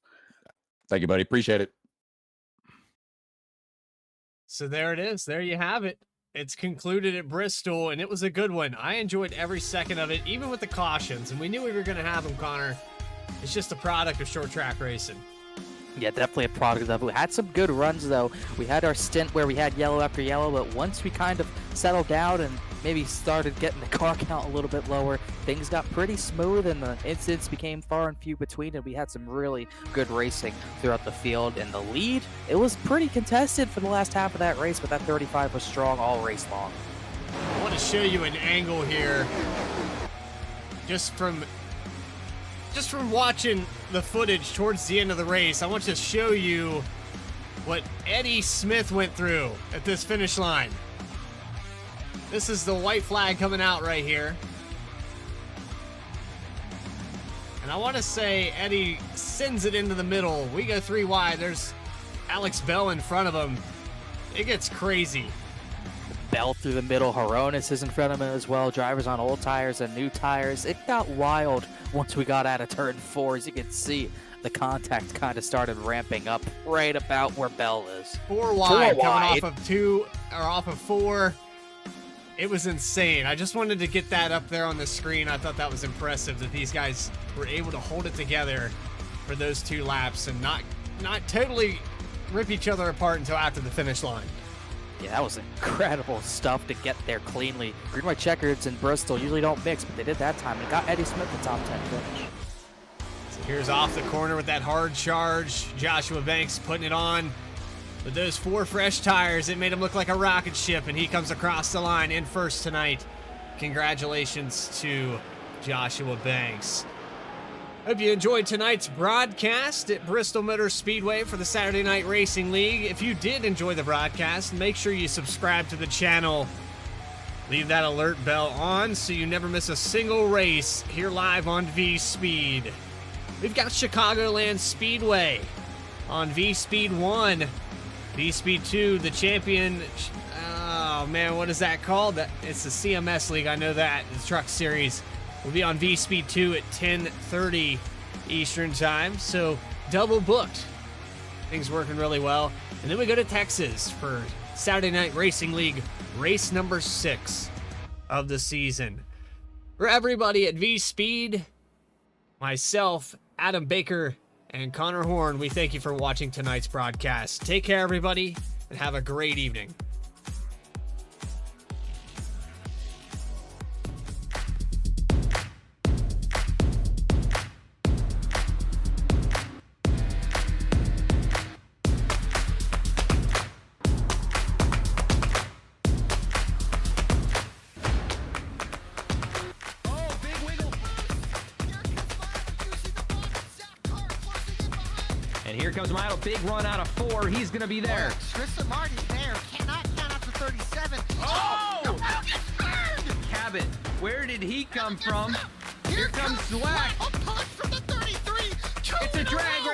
Thank you, buddy. Appreciate it. So there it is. There you have it. It's concluded at Bristol, and it was a good one. I enjoyed every second of it, even with the cautions, and we knew we were going to have them, Connor. It's just a product of short track racing. Yeah, definitely a product of it. We had some good runs, though. We had our stint where we had yellow after yellow, but once we kind of settled down and maybe started getting the car count a little bit lower, things got pretty smooth and the incidents became far and few between, and we had some really good racing throughout the field. And the lead, it was pretty contested for the last half of that race, but that 35 was strong all race long. I want to show you an angle here just from watching the footage towards the end of the race. I want to show you what Eddie Smith went through at this finish line. This is the white flag coming out right here. And I want to say Eddie sends it into the middle. We go 3 wide. There's Alex Bell in front of him. It gets crazy. Bell through the middle. Horonis is in front of him as well. Drivers on old tires and new tires. It got wild once we got out of turn 4. As you can see, the contact kind of started ramping up right about where Bell is. 4 wide, coming off of 2 or off of 4. It was insane. I just wanted to get that up there on the screen. I thought that was impressive that these guys were able to hold it together for those 2 laps and not totally rip each other apart until after the finish line. Yeah, that was incredible stuff to get there cleanly. Green, white checkers in Bristol usually don't mix, but they did that time. And it got Eddie Smith the top 10 finish. So here's off the corner with that hard charge. Joshua Banks putting it on with those 4 fresh tires. It made him look like a rocket ship, and he comes across the line in first tonight. Congratulations to Joshua Banks. Hope you enjoyed tonight's broadcast at Bristol Motor Speedway for the Saturday Night Racing League. If you did enjoy the broadcast, make sure you subscribe to the channel. Leave that alert bell on so you never miss a single race here live on V-Speed. We've got Chicagoland Speedway on V-Speed 1. V-Speed 2, the champion. Oh man, what is that called? It's the CMS League, I know that. The Truck Series will be on V-Speed 2 at 10:30 Eastern Time. So double booked. Things working really well. And then we go to Texas for Saturday Night Racing League, race number 6 of the season. For everybody at V-Speed, myself, Adam Baker, and Connor Horn, we thank you for watching tonight's broadcast. Take care, everybody, and have a great evening. Here comes Milo, big run out of 4. He's going to be there. Tristan Martin there cannot count out to 37. Oh! The wheel gets burned! Cabot, where did he come from? Here comes Zwack. A punch from the 33. It's a drag